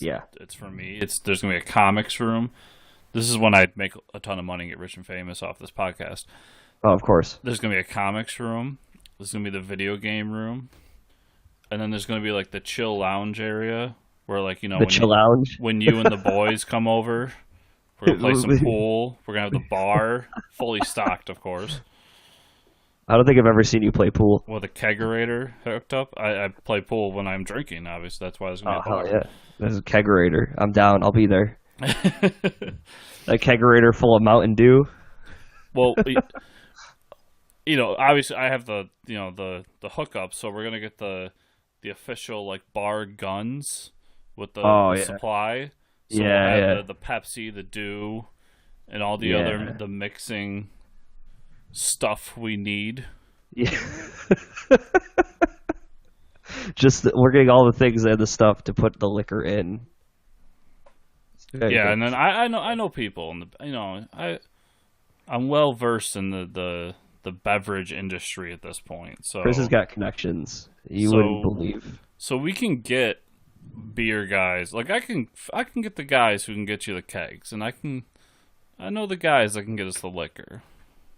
Yeah. it's for me. There's gonna be a comics room. This is when I make a ton of money and get rich and famous off this podcast. Oh, of course. There's gonna be a comics room. There's gonna be the video game room, and then there's gonna be like the chill lounge area where, like, the chill lounge. When you and the boys come over, we're gonna play some pool. We're gonna have the bar fully stocked, of course. I don't think I've ever seen you play pool. With a kegerator hooked up. I play pool when I'm drinking, obviously. That's why there's going to be a bar. Hell yeah. There's a kegerator. I'm down. I'll be there. A kegerator full of Mountain Dew. Well, obviously I have the hookup, so we're going to get the official, like, bar guns with the supply. So we'll have the Pepsi, the Dew, and all the other, the mixing stuff we need. Yeah. We're getting all the things and the stuff to put the liquor in. Yeah, and then I know people, and I'm well versed in the beverage industry at this point. So Chris has got connections. You wouldn't believe. So we can get beer guys. Like, I can get the guys who can get you the kegs, and I know the guys that can get us the liquor.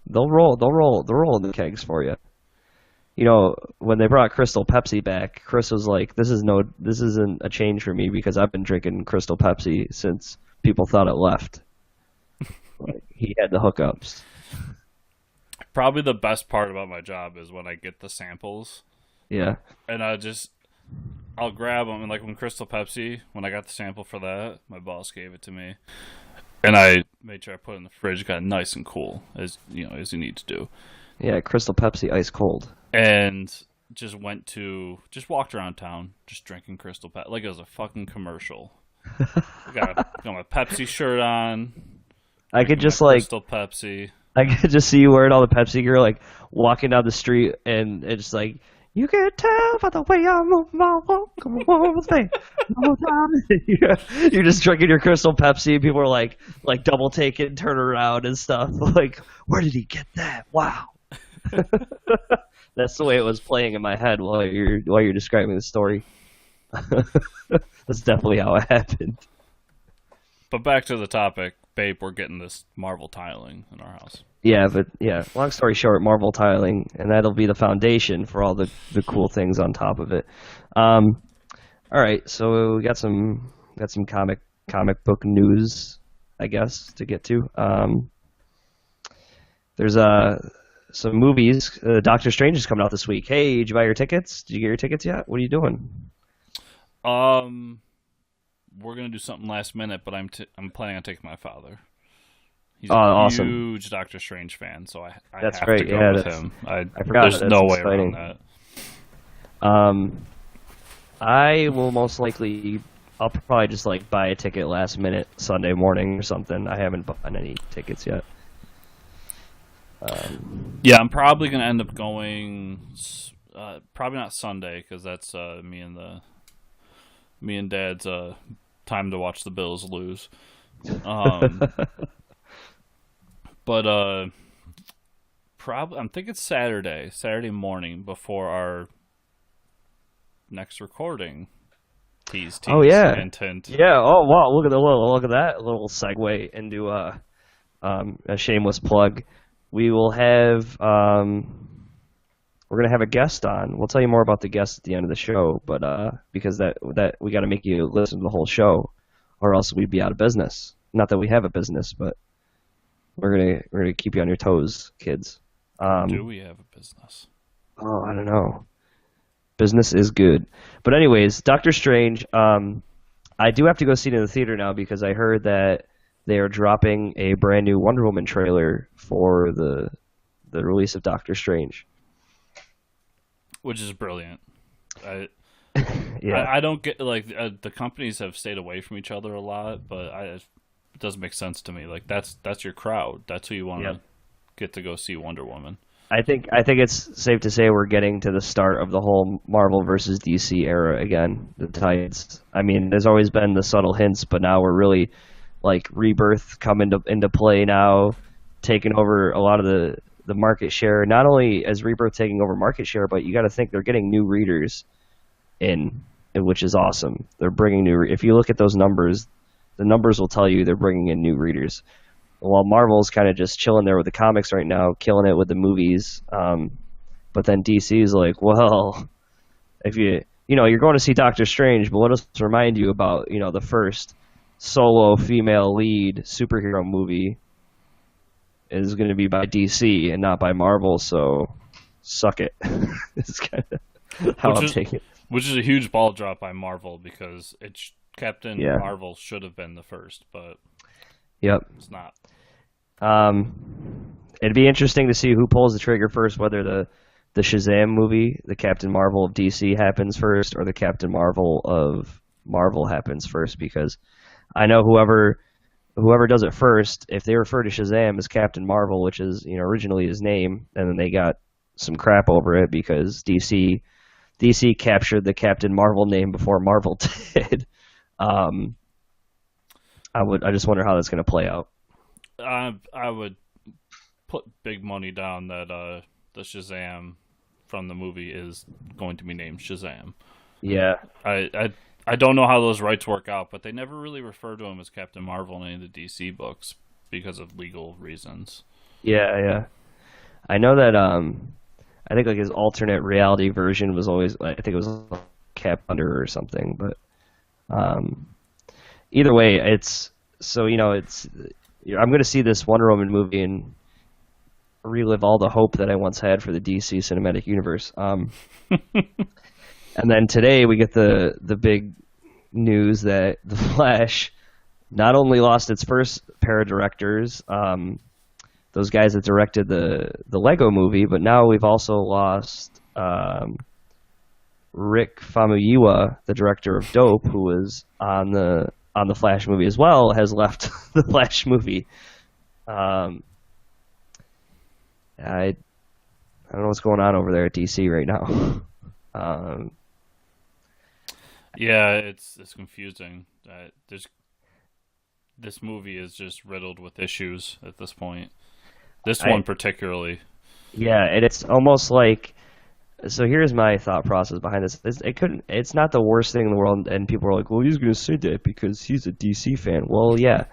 They'll roll in the kegs for you. When they brought Crystal Pepsi back, Chris was like, this isn't a change for me because I've been drinking Crystal Pepsi since people thought it left. Like, he had the hookups. Probably the best part about my job is when I get the samples. Yeah. And I'll grab them, and like when Crystal Pepsi, when I got the sample for that, my boss gave it to me. And I made sure I put it in the fridge, got it nice and cool, as you need to do. Yeah, Crystal Pepsi, ice cold. And just walked around town, just drinking Crystal Pepsi, like it was a fucking commercial. got my Pepsi shirt on. I could just Crystal Pepsi. I could just see you wearing all the Pepsi gear, like walking down the street, and it's just like, you can tell by the way I move my walk. Come on with me. You're just drinking your Crystal Pepsi, and people are like double take it and turn around and stuff. Like, where did he get that? Wow. That's the way it was playing in my head while you're describing the story. That's definitely how it happened. But back to the topic, babe, we're getting this Marvel tiling in our house. Yeah, but long story short, Marvel tiling, and that'll be the foundation for all the cool things on top of it. All right, so we got some comic book news, I guess, to get to. There's some movies. Doctor Strange is coming out this week. Hey, did you buy your tickets? Did you get your tickets yet? What are you doing? We're gonna do something last minute, but I'm planning on taking my father. He's awesome. Huge Doctor Strange fan, so I that's have great. to go with him. I forgot. There's no way around that. I will most likely. I'll probably just buy a ticket last minute Sunday morning or something. I haven't bought any tickets yet. Yeah, I'm probably gonna end up going. Probably not Sunday because that's me and Dad's time to watch the Bills lose. But probably I'm thinking Saturday morning before our next recording. Tease. Oh yeah, hint. Yeah. Oh wow, look at that little segue into a shameless plug. We will have we're gonna have a guest on. We'll tell you more about the guest at the end of the show, but because that we got to make you listen to the whole show, or else we'd be out of business. Not that we have a business, but we're gonna keep you on your toes, kids. Do we have a business? Oh, I don't know. Business is good, but anyways, Doctor Strange. I do have to go see it in the theater now because I heard that they are dropping a brand new Wonder Woman trailer for the release of Doctor Strange, which is brilliant. Yeah. I don't get the companies have stayed away from each other a lot, but it doesn't make sense to me. Like that's your crowd. That's who you want to get to go see Wonder Woman. I think it's safe to say we're getting to the start of the whole Marvel versus DC era again. The tides. I mean, there's always been the subtle hints, but now we're really Rebirth come into play now, taking over a lot of the market share. Not only is Rebirth taking over market share, but you got to think they're getting new readers in. which is awesome. They're bringing new. If you look at those numbers, the numbers will tell you they're bringing in new readers. While Marvel's kind of just chilling there with the comics right now, killing it with the movies. But then DC's like, well, if you're going to see Doctor Strange, but let us remind you about the first solo female lead superhero movie is going to be by DC and not by Marvel, so suck it. It's kind of how I'm taking it. Which is a huge ball drop by Marvel because Captain Marvel should have been the first, but it's not. It'd be interesting to see who pulls the trigger first, whether the Shazam movie, the Captain Marvel of DC happens first, or the Captain Marvel of Marvel happens first, because I know whoever does it first, if they refer to Shazam as Captain Marvel, which is originally his name, and then they got some crap over it because DC captured the Captain Marvel name before Marvel did. I just wonder how that's going to play out. I would put big money down that the Shazam from the movie is going to be named Shazam. Yeah. I don't know how those rights work out, but they never really refer to him as Captain Marvel in any of the DC books because of legal reasons. Yeah. I know that I think like his alternate reality version was always, I think it was Cap Under or something, but either way, I'm going to see this Wonder Woman movie and relive all the hope that I once had for the DC cinematic universe. And then today we get the big news that The Flash not only lost its first pair of directors, those guys that directed the Lego movie, but now we've also lost Rick Famuyiwa, the director of Dope, who was on the Flash movie as well, has left the Flash movie. I don't know what's going on over there at DC right now. Yeah, it's confusing. This movie is just riddled with issues at this point. This one particularly. Yeah, and it's almost like. So here's my thought process behind this. It's not the worst thing in the world, and people are like, "Well, he's going to say that because he's a DC fan." Well, yeah.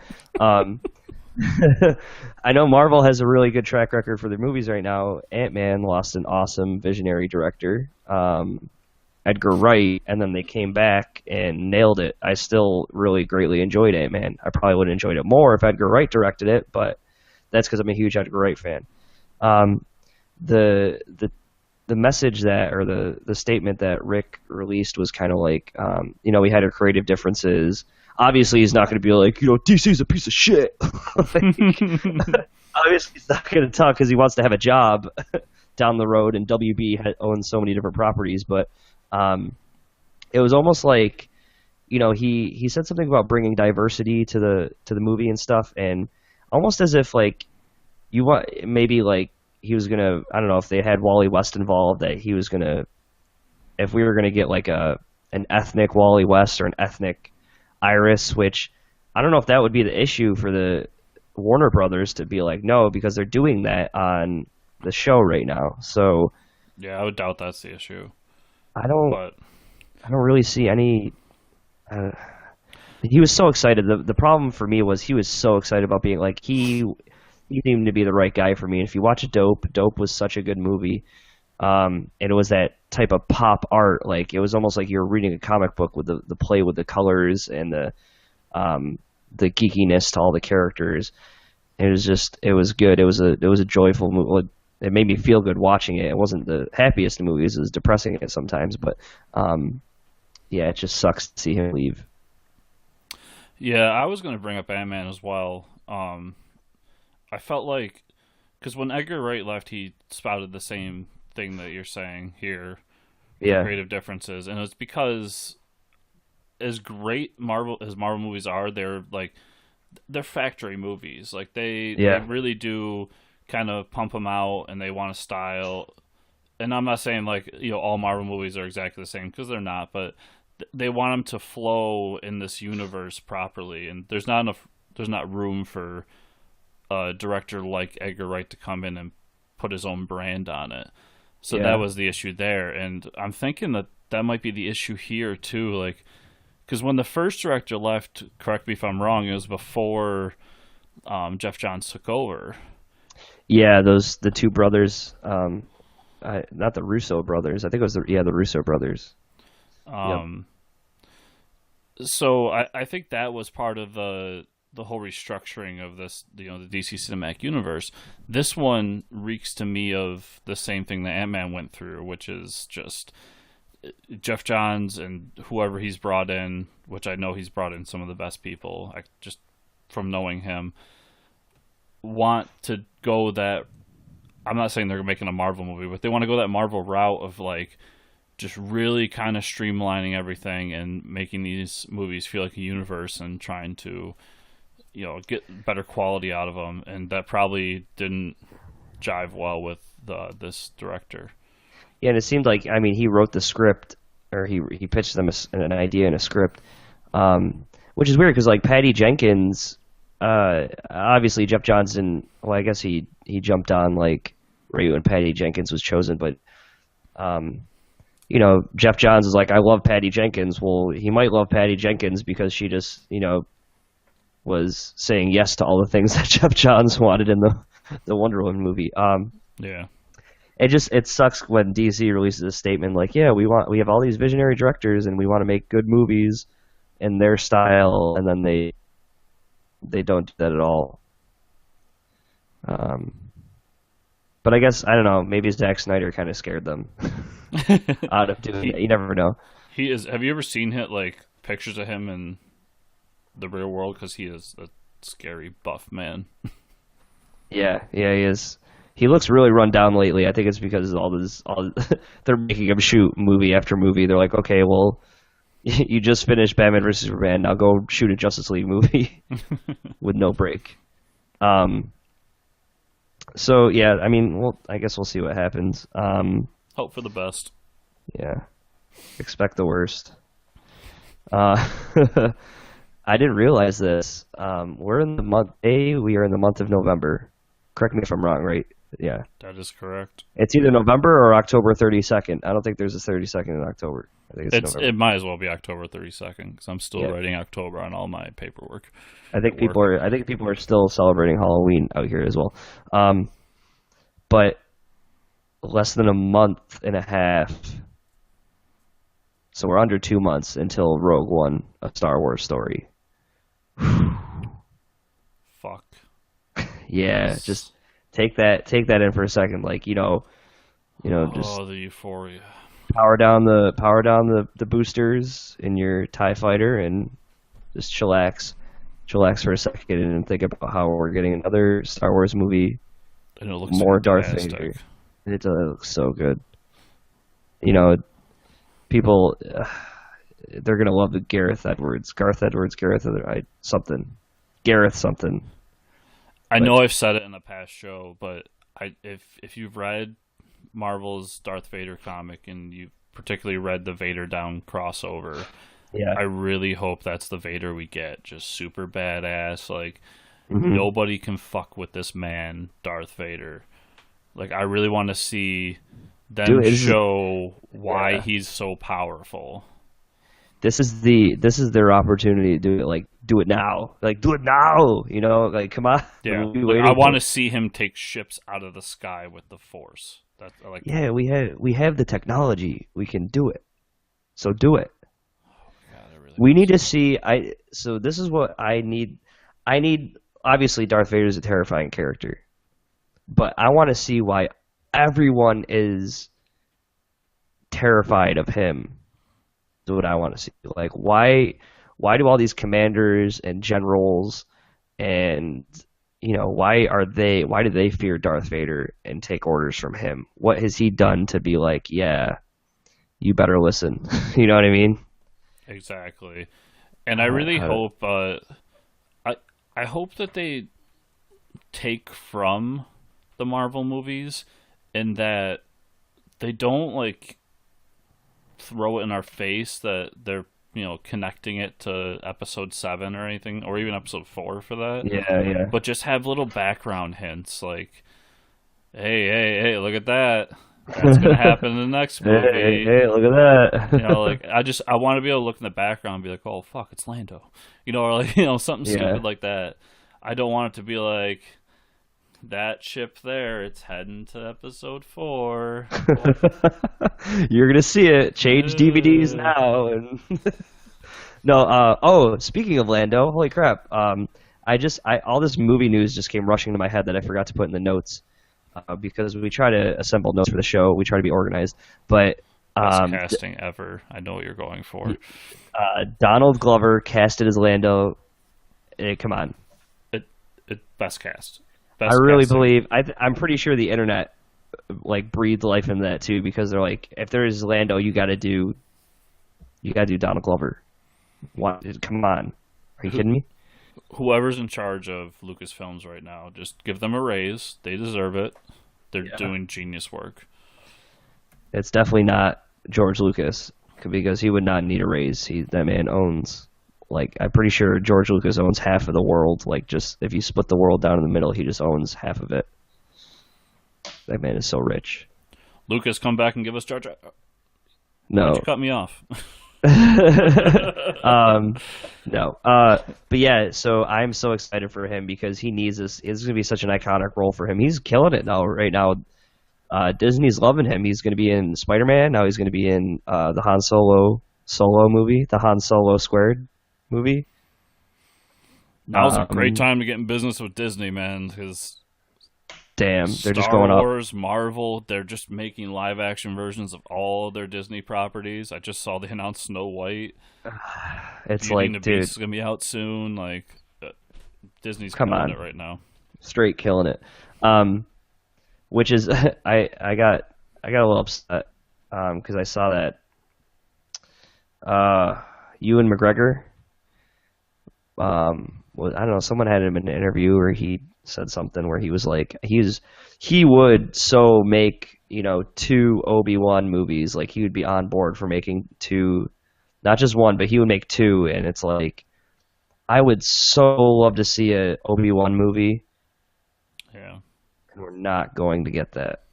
I know Marvel has a really good track record for their movies right now. Ant-Man lost an awesome visionary director, Edgar Wright, and then they came back and nailed it. I still really greatly enjoyed Ant-Man. I probably would have enjoyed it more if Edgar Wright directed it, but that's because I'm a huge Edgar Wright fan. The message that, or the statement that Rick released was kind of like, we had our creative differences. Obviously, he's not going to be like, DC's a piece of shit. Obviously, he's not going to talk because he wants to have a job down the road, and WB owns so many different properties. But it was almost like, he said something about bringing diversity to the movie and stuff, and almost as if like he was gonna, I don't know if they had Wally West involved, that he was gonna, if we were gonna get like an ethnic Wally West or an ethnic Iris, which I don't know if that would be the issue for the Warner Brothers to be like, no, because they're doing that on the show right now. So yeah, I would doubt that's the issue. I don't really see any. He was so excited. The problem for me was he was so excited about being like he seemed to be the right guy for me. And if you watch Dope was such a good movie. And it was that type of pop art. Like it was almost like you were reading a comic book with the play with the colors and the geekiness to all the characters. It was good. It was a joyful movie. It made me feel good watching it. It wasn't the happiest of movies. It was depressing at sometimes, but it just sucks to see him leave. Yeah, I was going to bring up Ant-Man as well. I felt like, because when Edgar Wright left, he spouted the same thing that you're saying here. Yeah. Creative differences. And it's because as great as Marvel movies are, they're factory movies. Like they really do kind of pump them out, and they want a style. And I'm not saying like, all Marvel movies are exactly the same, because they're not, but they want them to flow in this universe properly, and there's not room for a director like Edgar Wright to come in and put his own brand on it. So that was the issue there, and I'm thinking that that might be the issue here too. Like, because when the first director left, correct me if I'm wrong, it was before Geoff Johns took over. Yeah, the two brothers, not the Russo brothers. I think it was the Russo brothers. Yep. So I think that was part of the whole restructuring of this, the DC Cinematic Universe. This one reeks to me of the same thing that Ant-Man went through, which is just Geoff Johns and whoever he's brought in, which I know he's brought in some of the best people, just from knowing him, want to go that. I'm not saying they're making a Marvel movie, but they want to go that Marvel route of like just really kind of streamlining everything and making these movies feel like a universe and trying to, get better quality out of them. And that probably didn't jive well with this director. Yeah, and it seemed like, I mean, he wrote the script, or he pitched them an idea in a script, which is weird because like Patty Jenkins, obviously Geoff Johns didn't. Well, I guess he jumped on like right when Patty Jenkins was chosen, but Geoff Johns is like, I love Patty Jenkins. Well, he might love Patty Jenkins because she just was saying yes to all the things that Geoff Johns wanted in the Wonder Woman movie. Yeah. It sucks when DC releases a statement like, yeah, we have all these visionary directors and we want to make good movies in their style, and then they don't do that at all. But I guess, I don't know, maybe Zack Snyder kind of scared them out of doing it. You never know. He is. Have you ever seen like pictures of him in the real world? Because he is a scary buff man. Yeah, he is. He looks really run down lately. I think it's because they're making him shoot movie after movie. They're like, okay, well, you just finished Batman vs Superman. Now go shoot a Justice League movie with no break. So yeah, I mean, I guess we'll see what happens. Hope for the best. Yeah, expect the worst. I didn't realize this. We're in the month We are in the month of November. Correct me if I'm wrong, right? Yeah. That is correct. It's either November or October 32nd. I don't think there's a 32nd in October. I think it's November. It might as well be October 32nd because I'm still writing October on all my paperwork. I think people are still celebrating Halloween out here as well. But less than a month and a half. So we're under 2 months until Rogue One, a Star Wars story. Fuck. Yeah, just take that in for a second. Like, just the euphoria. Power down the boosters in your TIE fighter and just chillax for a second and think about how we're getting another Star Wars movie. And it looks more fantastic. Darth Vader. It looks so good. People, they're gonna love the Gareth something. I know I've said it in a past show, but if you've read Marvel's Darth Vader comic and you've particularly read the Vader Down crossover, I really hope that's the Vader we get. Just super badass, like nobody can fuck with this man, Darth Vader. Like, I really want to see them show why he's so powerful. This is their opportunity to do it. Like, do it now. Like, do it now. Like, come on. Yeah, I want to see him take ships out of the sky with the Force. That's like. Yeah, we have the technology. We can do it. So do it. Oh God, we need to see. So this is what I need. Obviously, Darth Vader is a terrifying character, but I want to see why everyone is terrified of him. That's what I want to see. Like, why do all these commanders and generals and why do they fear Darth Vader and take orders from him? What has he done to be like, yeah, you better listen? You know what I mean? Exactly. And I really hope I hope that they take from the Marvel movies and that they don't like throw it in our face that they're connecting it to episode 7 or anything, or even episode 4 for that. Yeah. But just have little background hints like, hey, look at that. That's gonna happen in the next movie. Hey, look at that. You know, like I want to be able to look in the background and be like, oh fuck, it's Lando. You know, or like something stupid like that. I don't want it to be like that ship there. It's heading to episode 4. You're gonna see it. Change DVDs now. And no. Speaking of Lando, holy crap. All this movie news just came rushing to my head that I forgot to put in the notes. Because we try to assemble notes for the show, we try to be organized. But best casting ever. I know what you're going for. Donald Glover casted as Lando. Come on, best cast. I really believe. I'm pretty sure the internet like breathed life into that too, because they're like, if there is Lando, you got to do Donald Glover. What? Come on, are you kidding me? Whoever's in charge of Lucasfilms right now, just give them a raise. They deserve it. They're doing genius work. It's definitely not George Lucas, because he would not need a raise. That man owns, like, I'm pretty sure George Lucas owns half of the world. Like, just if you split the world down in the middle, he just owns half of it. That man is so rich. Lucas, come back and give us Jar Jar. No. Why'd you cut me off? No. But yeah, so I'm so excited for him because he needs this. It's going to be such an iconic role for him. He's killing it now. Right now, Disney's loving him. He's going to be in Spider-Man. Now he's going to be in the Han Solo movie, the Han Solo Squared movie. Now's a great time to get in business with Disney, man, because they're just going up. Star Wars, Marvel, they're just making live-action versions of all their Disney properties. I just saw they announced Snow White. It's Beauty like, and the dude, Beast is gonna be out soon. Like, Disney's come killing on, it right now. Straight killing it. Which is I got a little upset because I saw that Ewan McGregor. I don't know. Someone had him in an interview where he said something where he was like, he would so make 2 ObiWan movies. Like, he would be on board for making 2, not just 1, but he would make 2. And it's like, I would so love to see a ObiWan movie. Yeah, and we're not going to get that.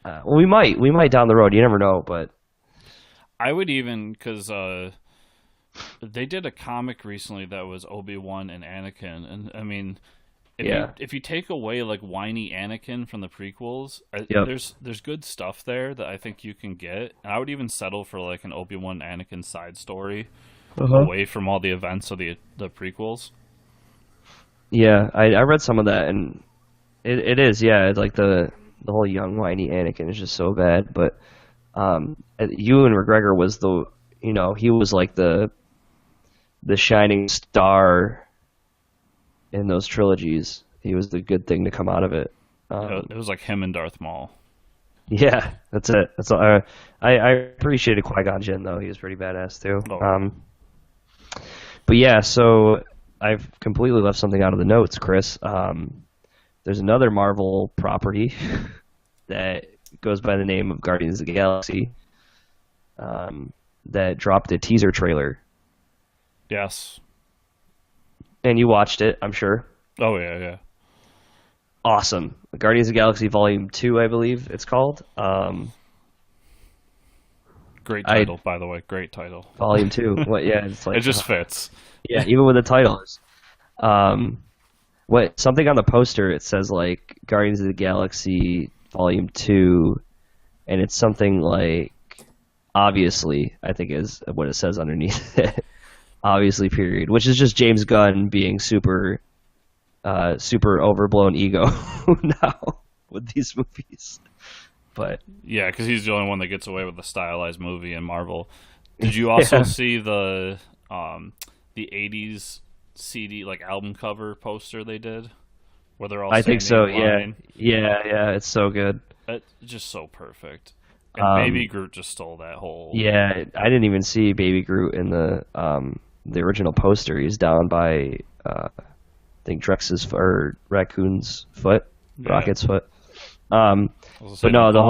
Well, we might down the road. You never know, but I would even because. They did a comic recently that was Obi-Wan and Anakin, and I mean, if you take away like whiny Anakin from the prequels, there's good stuff there that I think you can get. And I would even settle for like an Obi-Wan Anakin side story away from all the events of the prequels. Yeah, I read some of that, and it is it's like the whole young whiny Anakin is just so bad. But Ewan McGregor was he was like the shining star in those trilogies. He was the good thing to come out of it. It was like him and Darth Maul. Yeah, that's it. That's all. I appreciated Qui-Gon Jinn though. He was pretty badass too. But yeah, so I've completely left something out of the notes, Chris. There's another Marvel property that goes by the name of Guardians of the Galaxy that dropped a teaser trailer. Yes. And you watched it, I'm sure. Oh, yeah. Awesome. Guardians of the Galaxy Volume 2, I believe it's called. Great title, by the way. Great title. Volume 2. It's like, it just fits. Yeah, even with the titles. Something on the poster, it says, like, Guardians of the Galaxy Volume 2, and it's something like, obviously, I think is what it says underneath it. Obviously, period. Which is just James Gunn being super overblown ego now with these movies. But yeah, because he's the only one that gets away with a stylized movie in Marvel. Did you also see the '80s CD like album cover poster they did, where they're all? I think so. Yeah. It's so good. It's just so perfect. And Baby Groot just stole that whole. Yeah, I didn't even see Baby Groot in the original poster. He's down by I think Raccoon's foot, Rocket's foot. But no, the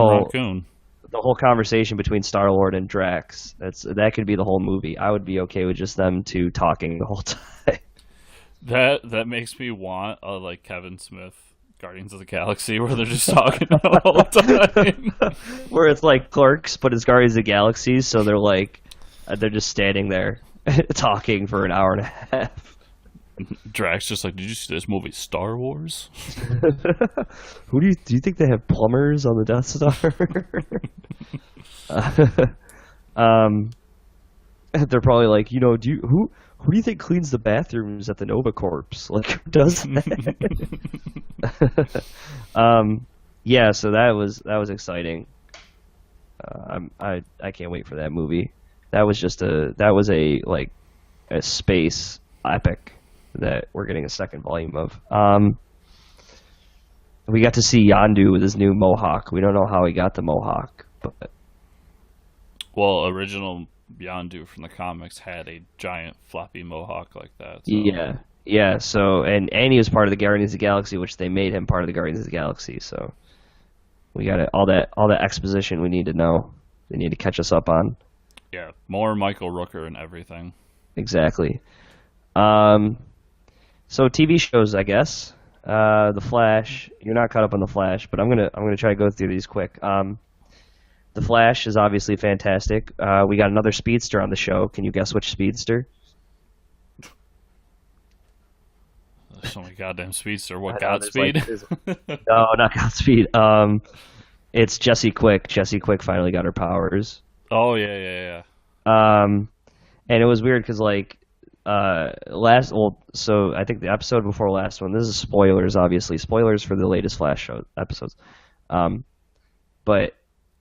whole conversation between Star-Lord and Drax, that could be the whole movie. I would be okay with just them two talking the whole time. That makes me want a like Kevin Smith Guardians of the Galaxy, where they're just talking the whole time. Where it's like Clerks, but it's Guardians of the Galaxy, so they're just standing there talking for an hour and a half. Drax just like, did you see this movie Star Wars? Who do you think they have plumbers on the Death Star? They're probably like, who do you think cleans the bathrooms at the Nova Corps? Like, who does that? Yeah, so that was exciting. I can't wait for that movie. That was a space epic that we're getting a second volume of. We got to see Yondu with his new mohawk. We don't know how he got the mohawk, but original Yondu from the comics had a giant floppy mohawk like that. So. Yeah. So and he was part of the Guardians of the Galaxy, which they made him part of the Guardians of the Galaxy. So we got all that exposition we need to know. They need to catch us up on. Yeah, more Michael Rooker and everything. Exactly. So TV shows, I guess. The Flash. You're not caught up on The Flash, but I'm gonna try to go through these quick. The Flash is obviously fantastic. We got another speedster on the show. Can you guess which speedster? There's so many goddamn speedster. What, Godspeed? No, not Godspeed. It's Jessie Quick. Jessie Quick finally got her powers. Oh, yeah. And it was weird because, so I think the episode before last one, this is spoilers, obviously. Spoilers for the latest Flash show episodes. But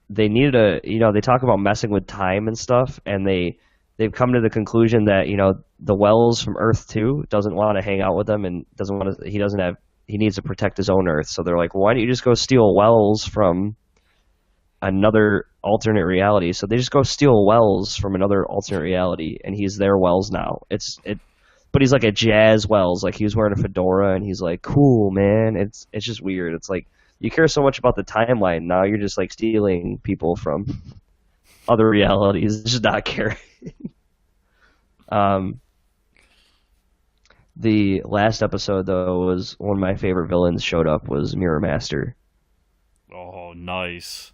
they needed they talk about messing with time and stuff, and they've come to the conclusion that, the Wells from Earth 2 doesn't want to hang out with them and he needs to protect his own Earth. So they're like, well, why don't you just go steal Wells from another alternate reality? So they just go steal Wells from another alternate reality, and he's their Wells now. But he's like a jazz Wells, like he was wearing a fedora, and he's like, cool, man. It's just weird. It's like, you care so much about the timeline, now you're just like stealing people from other realities, just not caring. The last episode, though, was one of my favorite villains showed up, was Mirror Master. Oh, nice.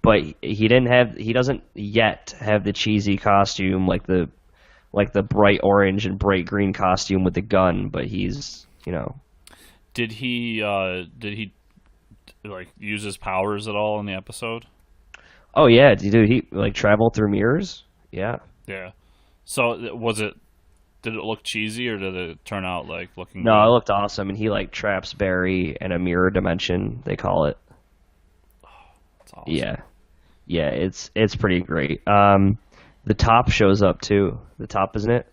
But he doesn't yet have the cheesy costume, like the bright orange and bright green costume with the gun, but he's, Did he use his powers at all in the episode? Oh yeah, dude, he traveled through mirrors? Yeah. Yeah. So did it look cheesy, or did it turn out looking No, good? It looked awesome, and he traps Barry in a mirror dimension, they call it. Oh, that's awesome. Yeah, it's pretty great. The Top shows up too. The Top, isn't it?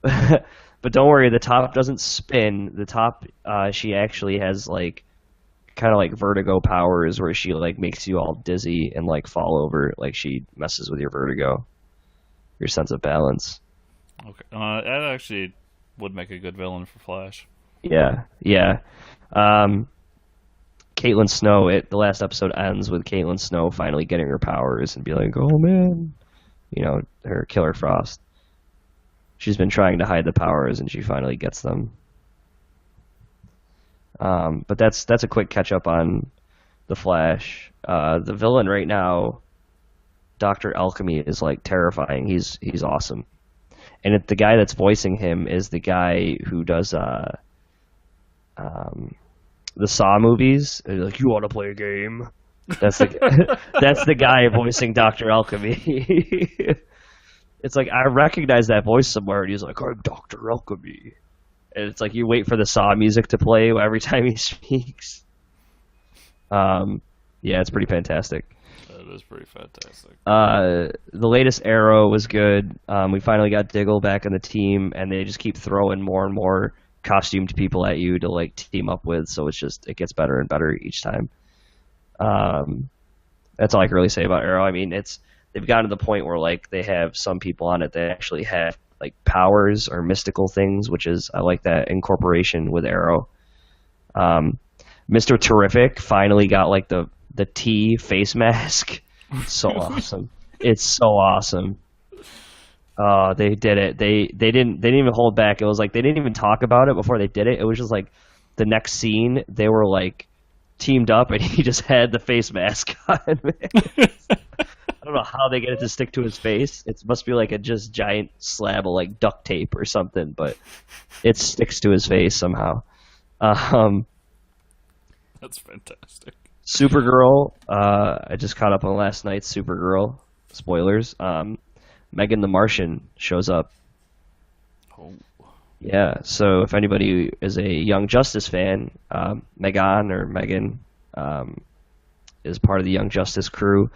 But don't worry, the Top doesn't spin. The Top, she actually has kind of like vertigo powers, where she makes you all dizzy and fall over. She messes with your vertigo, your sense of balance. Okay, that actually would make a good villain for Flash. Yeah. Caitlin Snow, the last episode ends with Caitlin Snow finally getting her powers and be like, oh man, her Killer Frost. She's been trying to hide the powers and she finally gets them. But that's a quick catch up on the Flash. The villain right now, Dr. Alchemy, is terrifying. He's awesome. And the guy that's voicing him is the guy who does the Saw movies. And he's like, you want to play a game? That's the guy voicing Dr. Alchemy. It's like, I recognize that voice somewhere, and he's like, I'm Dr. Alchemy. And it's like you wait for the Saw music to play every time he speaks. Yeah, it's pretty fantastic. That is pretty fantastic. The latest Arrow was good. We finally got Diggle back on the team, and they just keep throwing more and more costumed people at you to team up with. So it gets better and better each time. That's all I can really say about Arrow. I mean, they've gotten to the point where they have some people on it that actually have powers or mystical things, which is, I like that incorporation with Arrow. Mr. Terrific finally got the T face mask. It's so awesome. It's so awesome. They did it. They didn't even hold back. It was they didn't even talk about it before they did it. It was just the next scene they were like teamed up, and he just had the face mask on. I don't know how they get it to stick to his face. It must be like a just giant slab of like duct tape or something, but it sticks to his face somehow. That's fantastic. Supergirl. I just caught up on last night's Supergirl. Spoilers. Megan the Martian shows up. Oh. Yeah, so if anybody is a Young Justice fan, Megan is part of the Young Justice crew.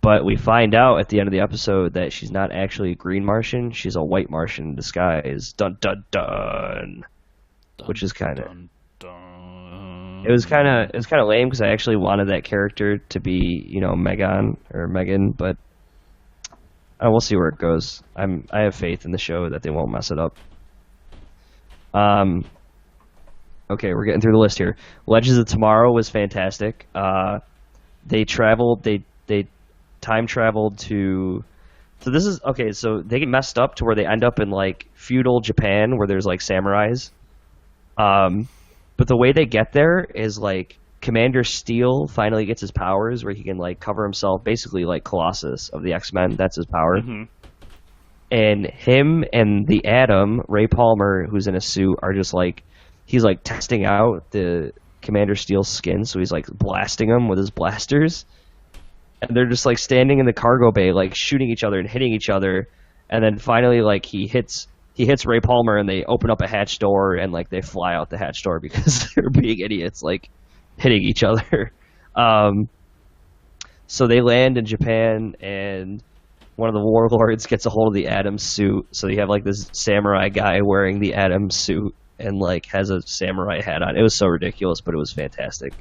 But we find out at the end of the episode that she's not actually a green Martian; she's a white Martian in disguise. Dun dun dun. Which is kind of. It was kind of lame because I actually wanted that character to be, Megan, but we'll see where it goes. I have faith in the show that they won't mess it up. Okay, we're getting through the list here. Legends of Tomorrow was fantastic. They time traveled to. So this is okay. So they get messed up to where they end up in like feudal Japan, where there's like samurais. But the way they get there is like Commander Steel finally gets his powers, where he can like cover himself, basically like Colossus of the X-Men. That's his power. Mm-hmm. And him and the Atom, Ray Palmer, who's in a suit, are just like he's like testing out the Commander Steel's skin, so he's like blasting him with his blasters. And they're just like standing in the cargo bay, like shooting each other and hitting each other. And then finally, like he hits Ray Palmer, and they open up a hatch door, and like they fly out the hatch door because they're being idiots, like hitting each other. So they land in Japan, and one of the warlords gets a hold of the Atom suit. So you have like this samurai guy wearing the Atom suit and like has a samurai hat on. It was so ridiculous, but it was fantastic.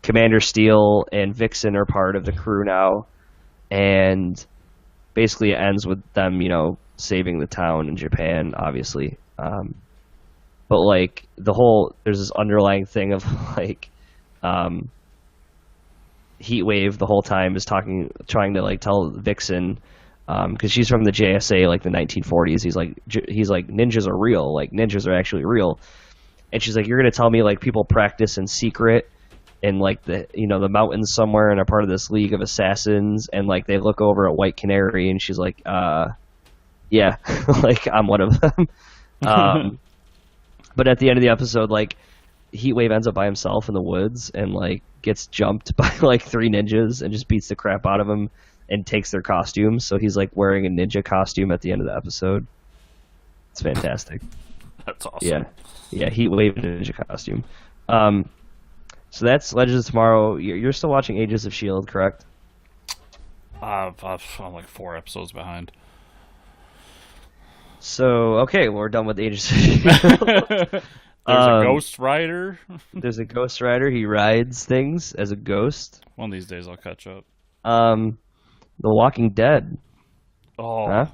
Commander Steel and Vixen are part of the crew now, and basically it ends with them, saving the town in Japan, obviously. But like there's this underlying thing of like, Heatwave the whole time is trying to like tell Vixen, because she's from the JSA, like the 1940s. He's like ninjas are real, like ninjas are actually real, and she's like, you're gonna tell me like people practice in secret in like the mountains somewhere and are part of this league of assassins, and like they look over at White Canary, and she's like, yeah, like I'm one of them. But at the end of the episode, like Heatwave ends up by himself in the woods and like gets jumped by like 3 ninjas and just beats the crap out of him and takes their costumes. So he's like wearing a ninja costume at the end of the episode. It's fantastic. That's awesome. Yeah, Heatwave ninja costume. So that's Legends of Tomorrow. You're still watching Agents of S.H.I.E.L.D., correct? I'm like 4 episodes behind. So, okay, well, we're done with Agents of S.H.I.E.L.D. There's a Ghost Rider. There's a Ghost Rider. He rides things as a ghost. One of these days I'll catch up. The Walking Dead. Oh. Huh?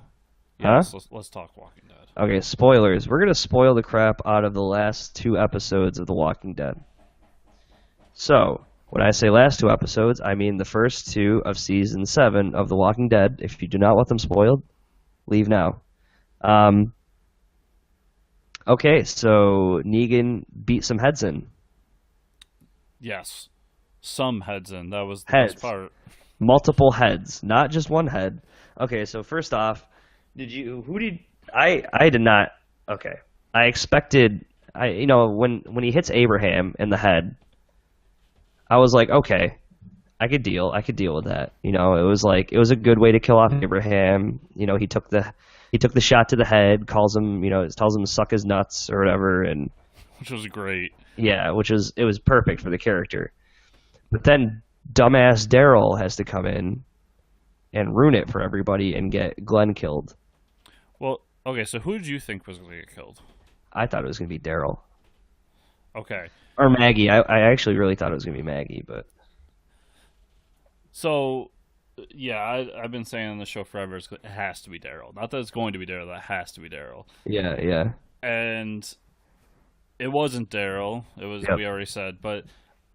Yes, let's talk Walking Dead. Okay, spoilers. We're going to spoil the crap out of the last 2 episodes of The Walking Dead. So, when I say last 2 episodes, I mean the first 2 of Season 7 of The Walking Dead. If you do not want them spoiled, leave now. Okay, so Negan beat some heads in. Yes. Some heads in. That was the best part. Multiple heads, not just one head. Okay, so first off, I did not. Okay. I expected, when he hits Abraham in the head, I was like, okay, I could deal with that. It was a good way to kill off Abraham. He took the shot to the head, tells him to suck his nuts or whatever, and which was great. Yeah, it was perfect for the character. But then dumbass Daryl has to come in and ruin it for everybody and get Glenn killed. Well, okay, so who did you think was going to get killed? I thought it was going to be Daryl. Okay. Or Maggie. I actually really thought it was going to be Maggie, but... So, yeah, I've been saying on the show forever, it has to be Daryl. Not that it's going to be Daryl, that has to be Daryl. Yeah. And it wasn't Daryl. It was, We already said, but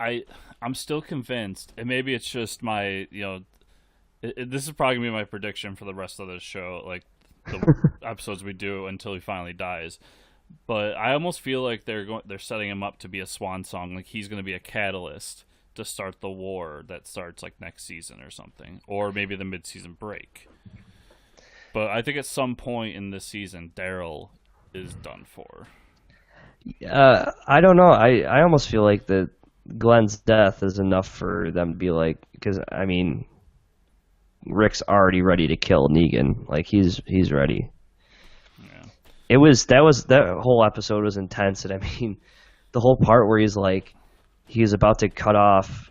I'm still convinced, and maybe it's just my, this is probably going to be my prediction for the rest of the show, like the episodes we do until he finally dies. But I almost feel like they're setting him up to be a swan song, like he's going to be a catalyst to start the war that starts like next season or something, or maybe the mid-season break. But I think at some point in this season, Daryl is done for. I don't know. I almost feel like that Glenn's death is enough for them to be like, because I mean, Rick's already ready to kill Negan. Like he's ready. Yeah. That whole episode was intense, and I mean, the whole part where he's about to cut off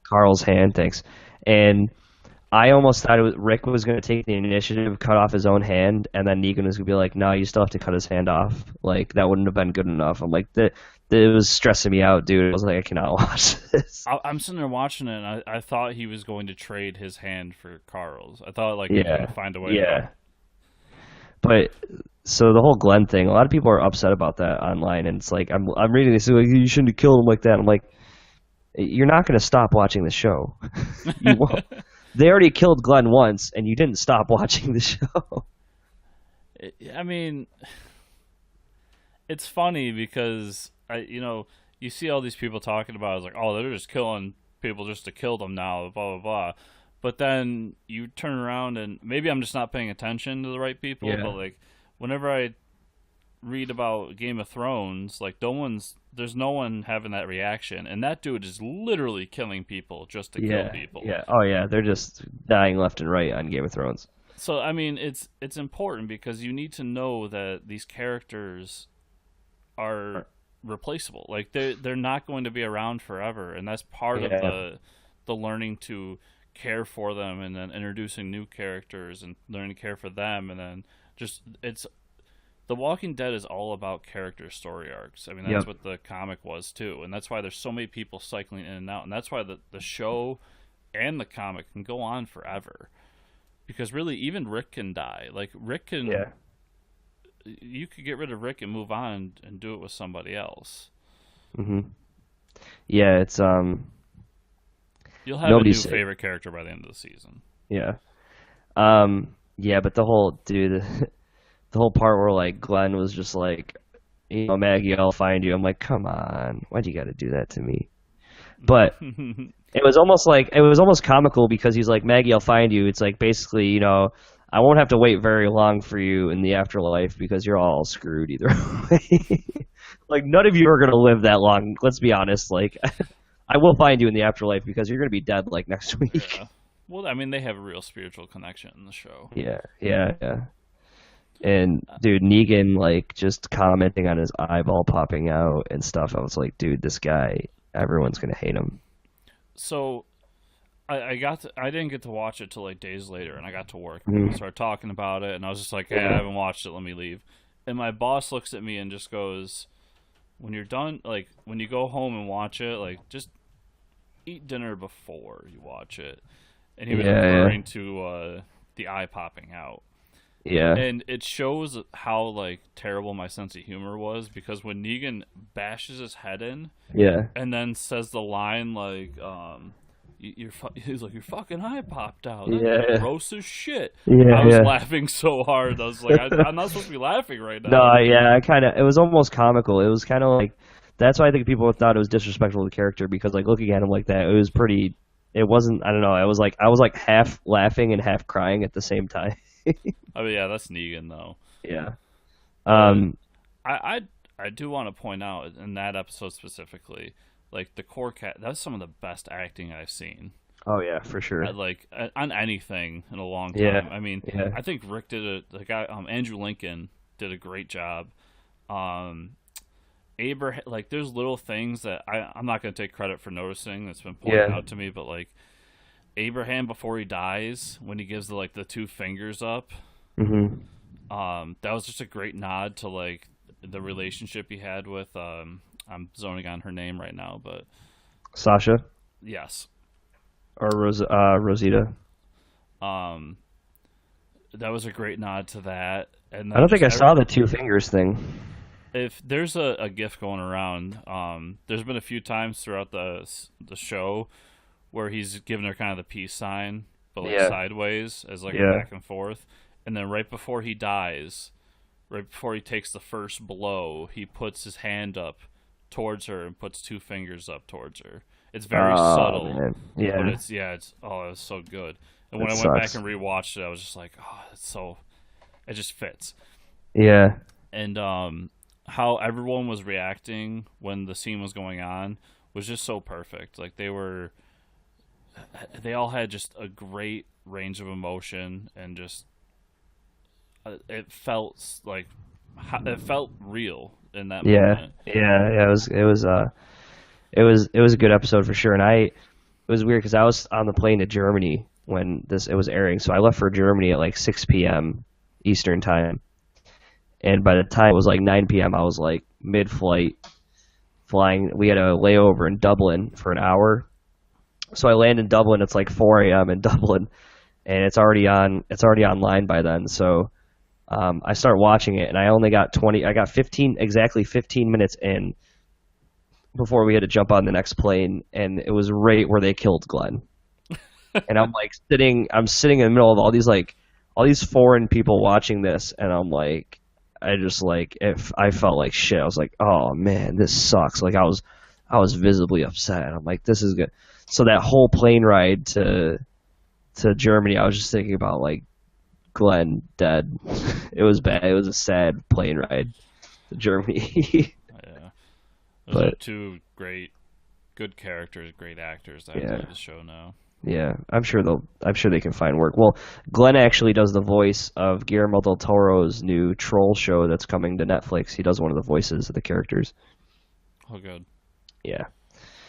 Carl's hand, thanks. And I almost thought Rick was going to take the initiative, cut off his own hand, and then Negan was going to be like, "No, you still have to cut his hand off." Like that wouldn't have been good enough. I'm like, it was stressing me out, dude. I was like, I cannot watch this. I'm sitting there watching it, and I thought he was going to trade his hand for Carl's. I thought he was going to find a way. Yeah. But so the whole Glenn thing, a lot of people are upset about that online, and it's like I'm reading this, like, you shouldn't have killed him like that. I'm like, you're not going to stop watching the show. You won't. They already killed Glenn once, and you didn't stop watching the show. I mean, it's funny because you see all these people talking about it, it's like, oh, they're just killing people just to kill them now, blah blah blah. But then you turn around and maybe I'm just not paying attention to the right people. Yeah. But like, whenever I read about Game of Thrones, like there's no one having that reaction, and that dude is literally killing people just to kill people. Yeah. Oh yeah, they're just dying left and right on Game of Thrones. So I mean, it's important because you need to know that these characters are replaceable. Like they're not going to be around forever, and that's part of the learning to care for them, and then introducing new characters and learning to care for them, and then just The Walking Dead is all about character story arcs. I mean, that's what the comic was too, and that's why there's so many people cycling in and out, and that's why the show and the comic can go on forever. Because really, even Rick can die. Like Rick can, you could get rid of Rick and move on and do it with somebody else. Mm-hmm. Yeah, it's You'll have a new favorite character by the end of the season. Yeah. Yeah, but the whole part where like Glenn was just like, Maggie, I'll find you. I'm like, come on, why'd you got to do that to me? But it was almost comical because he's like, Maggie, I'll find you. It's like basically, I won't have to wait very long for you in the afterlife because you're all screwed either way. Like none of you are gonna live that long. Let's be honest. Like, I will find you in the afterlife because you're gonna be dead like next week. Yeah. Well, I mean, they have a real spiritual connection in the show. Yeah. And dude, Negan like just commenting on his eyeball popping out and stuff. I was like, dude, this guy, everyone's gonna hate him. So, I didn't get to watch it till like days later, and I got to work and we started talking about it, and I was just like, hey, I haven't watched it. Let me leave. And my boss looks at me and just goes, when you're done, like when you go home and watch it, like just eat dinner before you watch it. And he was referring to the eye popping out. Yeah. And it shows how like terrible my sense of humor was, because when Negan bashes his head in, and then says the line like, he's like, your fucking eye popped out. That's gross as shit. Yeah, I was laughing so hard. I was like, I'm not supposed to be laughing right now. No, yeah, it was almost comical. It was kind of like, that's why I think people thought it was disrespectful to the character, because like looking at him like that, it was pretty. It wasn't. I don't know. I was like half laughing and half crying at the same time. Oh yeah, that's Negan though. Yeah. I do want to point out in that episode specifically, like the core cat. That's some of the best acting I've seen. Oh yeah, for sure. Like on anything in a long time. Yeah. I mean, I think Rick the guy Andrew Lincoln did a great job. Abraham, like there's little things that I'm not going to take credit for noticing that's been pointed out to me, but like Abraham before he dies, when he gives the two fingers up, that was just a great nod to like the relationship he had with I'm zoning on her name right now, but Sasha. Yes. Or Rosita. That was a great nod to that, and I don't think I saw the two fingers thing. If there's a GIF going around, there's been a few times throughout the show where he's given her kind of the peace sign, but like sideways as like a back and forth. and then right before he dies, right before he takes the first blow, he puts his hand up towards her and puts two fingers up towards her. It's very subtle, man. Yeah, but it's it's so good. And when it I went back sucks. and rewatched it, I was just like, it just fits. Yeah, And how everyone was reacting when the scene was going on was just so perfect. Like they all had just a great range of emotion, and just it felt real in that moment. yeah. It was a good episode for sure. And it was weird because I was on the plane to Germany when it was airing, so I left for Germany at like 6 p.m. Eastern time. And by the time it was like 9 p.m., I was like mid-flight flying. We had a layover in Dublin for an hour. So I land in Dublin. It's like 4 a.m. in Dublin, and it's already online by then. So I start watching it, and I only got 20. I got 15 minutes in before we had to jump on the next plane, and it was right where they killed Glenn. And I'm sitting in the middle of all these foreign people watching this, and I'm like, if I felt like shit. I was like, oh man, this sucks. Like I was visibly upset. I'm like, this is good. So that whole plane ride to Germany, I was just thinking about like Glenn dead. It was bad. It was a sad plane ride to Germany. Yeah, those are two good characters, great actors that have the show now. Yeah, I'm sure they can find work. Well, Glenn actually does the voice of Guillermo del Toro's new Troll show that's coming to Netflix. He does one of the voices of the characters. Oh, good. Yeah.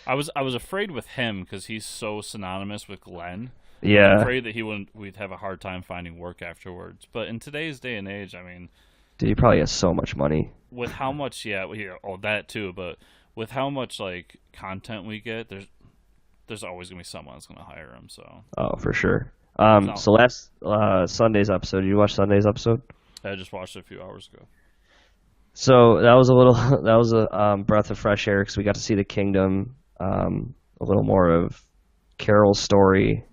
I was afraid with him because he's so synonymous with Glenn. Yeah. I'm afraid that we'd have a hard time finding work afterwards. But in today's day and age, I mean, dude, he probably has so much money. With how much, that too. But with how much like content we get, there's always gonna be someone that's gonna hire him. So. Oh, for sure. So last Sunday's episode, did you watch Sunday's episode? I just watched it a few hours ago. So that was a breath of fresh air because we got to see the kingdom, a little more of Carol's story,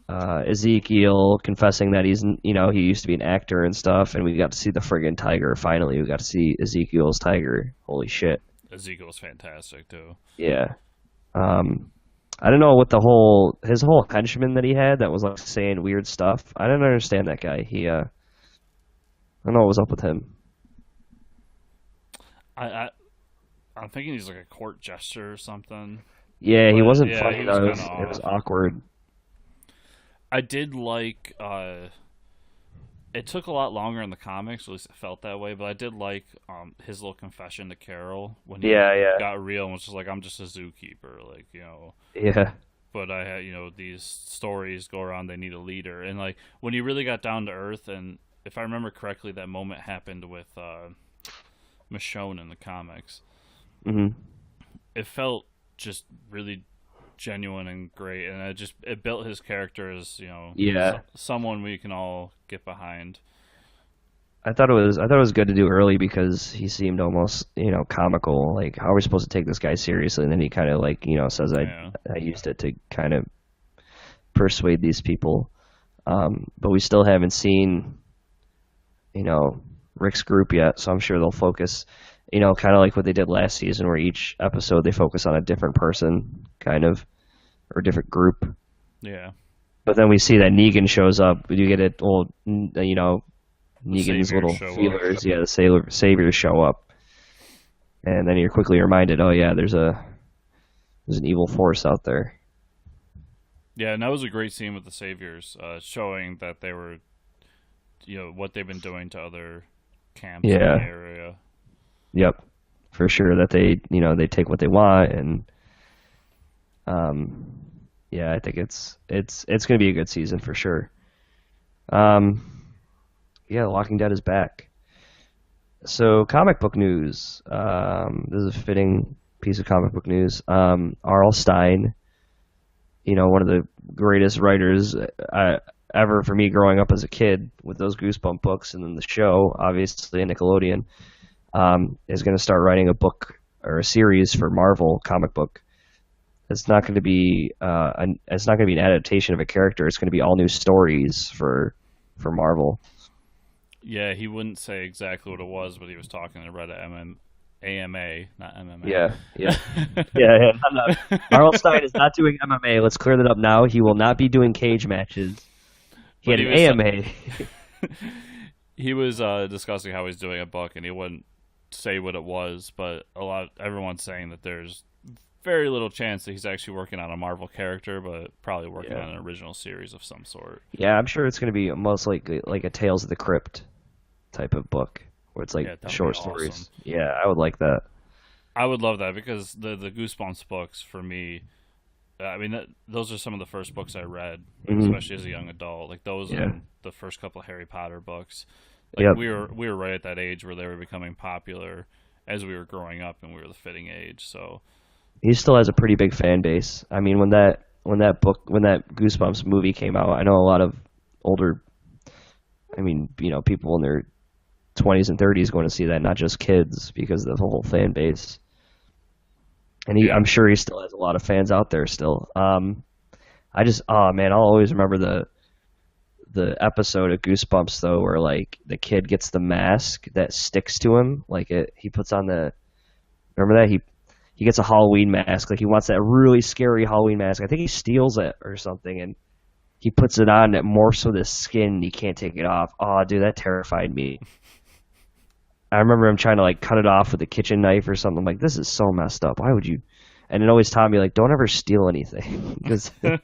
Ezekiel confessing that he used to be an actor and stuff, and we got to see the friggin' tiger. Finally, we got to see Ezekiel's tiger. Holy shit! Ezekiel's fantastic too. Yeah. I don't know what his whole henchman that he had that was like saying weird stuff. I didn't understand that guy. I don't know what was up with him. I'm thinking he's like a court jester or something. Yeah, he wasn't funny though. It was awkward. I did like. It took a lot longer in the comics, at least it felt that way. But I did like his little confession to Carol when he got real and was just like, "I'm just a zookeeper," like Yeah. But I had these stories go around. They need a leader, and like when he really got down to earth, and if I remember correctly, that moment happened with Michonne in the comics. Mm-hmm. It felt just really genuine and great, and it built his character as someone we can all get behind. I thought it was good to do early because he seemed almost comical. Like, how are we supposed to take this guy seriously? And then he kind of says I used it to kind of persuade these people, but we still haven't seen Rick's group yet. So I'm sure they'll focus. Kind of like what they did last season, where each episode they focus on a different person, kind of, or a different group. Yeah. But then we see that Negan shows up. You get it, Negan's little feelers. Yeah, the saviors show up, and then you're quickly reminded, oh yeah, there's an evil force out there. Yeah, and that was a great scene with the saviors, showing that they were, what they've been doing to other camps in the area. Yep, for sure. That they take what they want, and I think it's going to be a good season for sure. The Walking Dead is back. So comic book news. This is a fitting piece of comic book news. R.L. Stine, one of the greatest writers ever for me growing up as a kid with those Goosebump books, and then the show, obviously, Nickelodeon. Is going to start writing a book or a series for Marvel comic book. It's not going to be an adaptation of a character. It's going to be all new stories for for Marvel. Yeah, he wouldn't say exactly what it was, but he was talking about AMA, not MMA. Yeah. R.L. Stine is not doing MMA. Let's clear that up now. He will not be doing cage matches. He had an AMA. He was discussing how he's doing a book, and he wouldn't say what it was, but everyone's saying that there's very little chance that he's actually working on a Marvel character, but probably working on an original series of some sort. Yeah, I'm sure it's going to be most likely like a Tales of the Crypt type of book, where it's like short stories. Awesome. Yeah, I would like that. I would love that, because the Goosebumps books, for me, I mean, those are some of the first books I read, especially as a young adult. Like those and the first couple of Harry Potter books. Like we were right at that age where they were becoming popular as we were growing up, and we were the fitting age. So he still has a pretty big fan base. I mean, when that Goosebumps movie came out, I know a lot of older, people in their 20s and 30s going to see that, not just kids, because of the whole fan base. And I'm sure he still has a lot of fans out there still. I'll always remember the episode of Goosebumps though, where like the kid gets the mask that sticks to him, he puts on remember that he gets a Halloween mask, like he wants that really scary Halloween mask. I think he steals it or something, and he puts it on, it morphs with his skin, and he can't take it off. Oh, dude, that terrified me. I remember him trying to like cut it off with a kitchen knife or something. I'm like, this is so messed up. Why would you? And it always taught me, like, don't ever steal anything, because it'll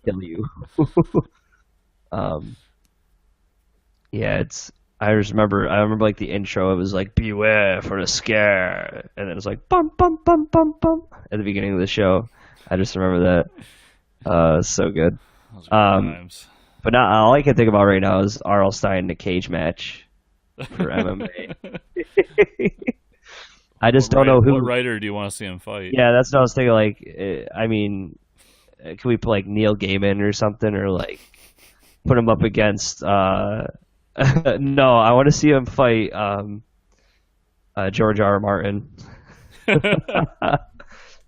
kill you. I remember like the intro. It was like, beware for a scare, and then it's like bum bum bum bum bum at the beginning of the show. I just remember that. So good. But now all I can think about right now is R.L. Stine in a cage match for MMA. I just don't know who. What writer do you want to see him fight? Yeah, that's what I was thinking. Like, can we put like Neil Gaiman or something, or like put him up against? No, I want to see him fight George R. R. Martin.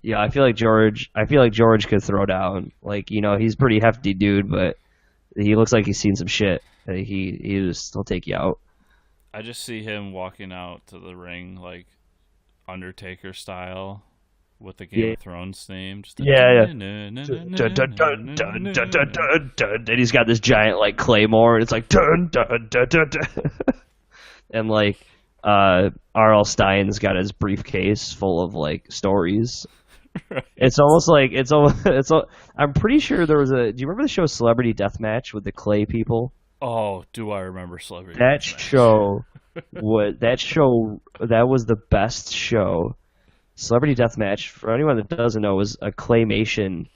Yeah, I feel like George could throw down. Like, he's a pretty hefty dude, but he looks like he's seen some shit. He'll take you out. I just see him walking out to the ring like Undertaker style with the Game of Thrones theme. And he's got this giant like claymore, and it's like dun dun dun dun dun. And like R.L. Stine's got his briefcase full of like stories. Right. I'm pretty sure there was do you remember the show Celebrity Deathmatch with the clay people? Oh, do I remember Celebrity That Deathmatch? That was the best show. Celebrity Deathmatch, for anyone that doesn't know, was a claymation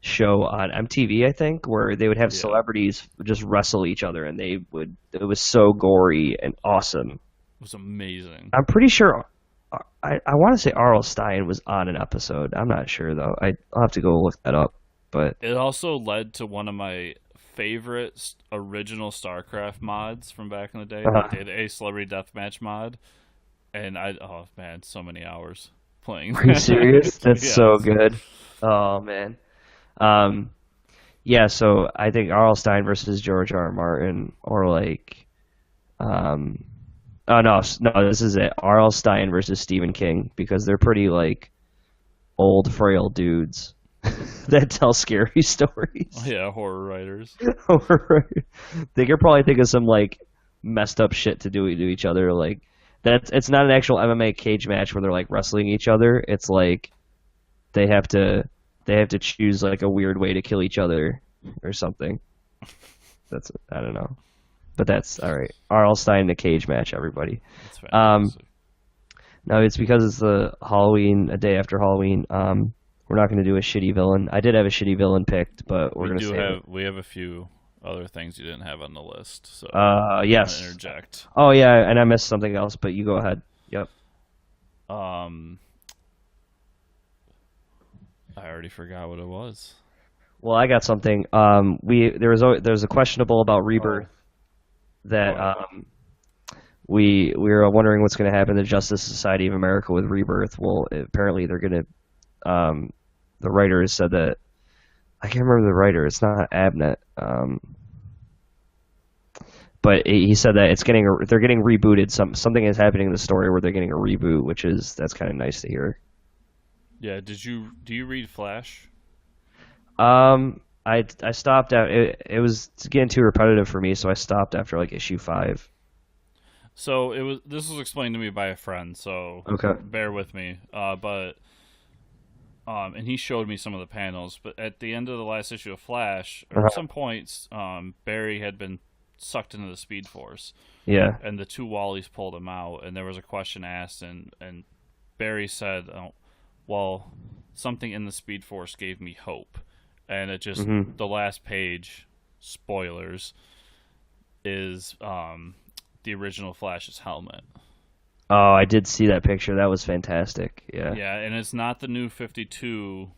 show on MTV, I think, where they would have celebrities just wrestle each other, and it was so gory and awesome. It was amazing. I'm pretty sure, I want to say R.L. Stine was on an episode. I'm not sure, though. I'll have to go look that up. But it also led to one of my favorite original StarCraft mods from back in the day. They did a Celebrity Deathmatch mod. And so many hours playing. Are you serious? That's so good. Oh man. Yeah. So I think R.L. Stine versus George R. R. Martin, or like, this is it. R.L. Stine versus Stephen King, because they're pretty like old, frail dudes that tell scary stories. Oh, yeah, horror writers. They could probably think of some like messed up shit to do to each other, like. It's not an actual MMA cage match where they're like wrestling each other. It's like they have to choose like a weird way to kill each other or something. I don't know, but that's all right. R.L. Stine in a cage match, everybody. That's fantastic. No, it's because it's a day after Halloween. We're not going to do a shitty villain. I did have a shitty villain picked, but we have a few other things you didn't have on the list, so yes. Interject. Oh yeah, and I missed something else, but you go ahead. Yep. I already forgot what it was. Well, I got something. There's a questionable about Rebirth that we were wondering what's going to happen to Justice Society of America with Rebirth. Well, apparently they're going to. The writer has said that. I can't remember the writer. It's not Abnett. but he said that they're getting rebooted. Something is happening in the story where they're getting a reboot, that's kind of nice to hear. Yeah. Do you read Flash? I stopped out. It was getting too repetitive for me, so I stopped after like issue 5. So this was explained to me by a friend, so okay. Bear with me. And he showed me some of the panels. But at the end of the last issue of Flash, at some points, Barry had been sucked into the Speed Force. Yeah. And the two Wallies pulled him out, and there was a question asked, and Barry said, "Well, something in the Speed Force gave me hope." And it just the last page, spoilers, is the original Flash's helmet. Oh, I did see that picture. That was fantastic. Yeah. Yeah, and it's not the new 52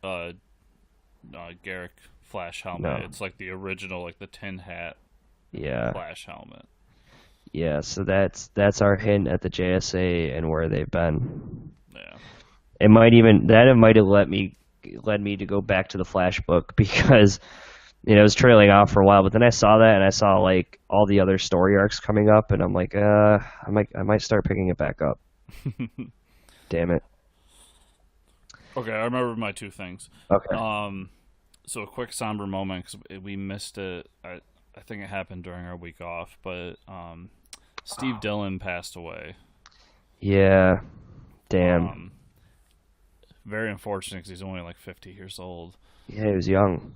Garrick Flash helmet. No. It's like the original, like the tin hat Flash helmet. Yeah, so that's our hint at the JSA and where they've been. Yeah. It might have led me to go back to the Flash book because it was trailing off for a while, but then I saw that and I saw like all the other story arcs coming up, and I'm like, I might start picking it back up. Damn it. Okay, I remember my 2 things. Okay. So a quick somber moment because we missed it. I think it happened during our week off, but Steve Dillon passed away. Yeah. Damn. Very unfortunate because he's only like 50 years old. Yeah, he was young.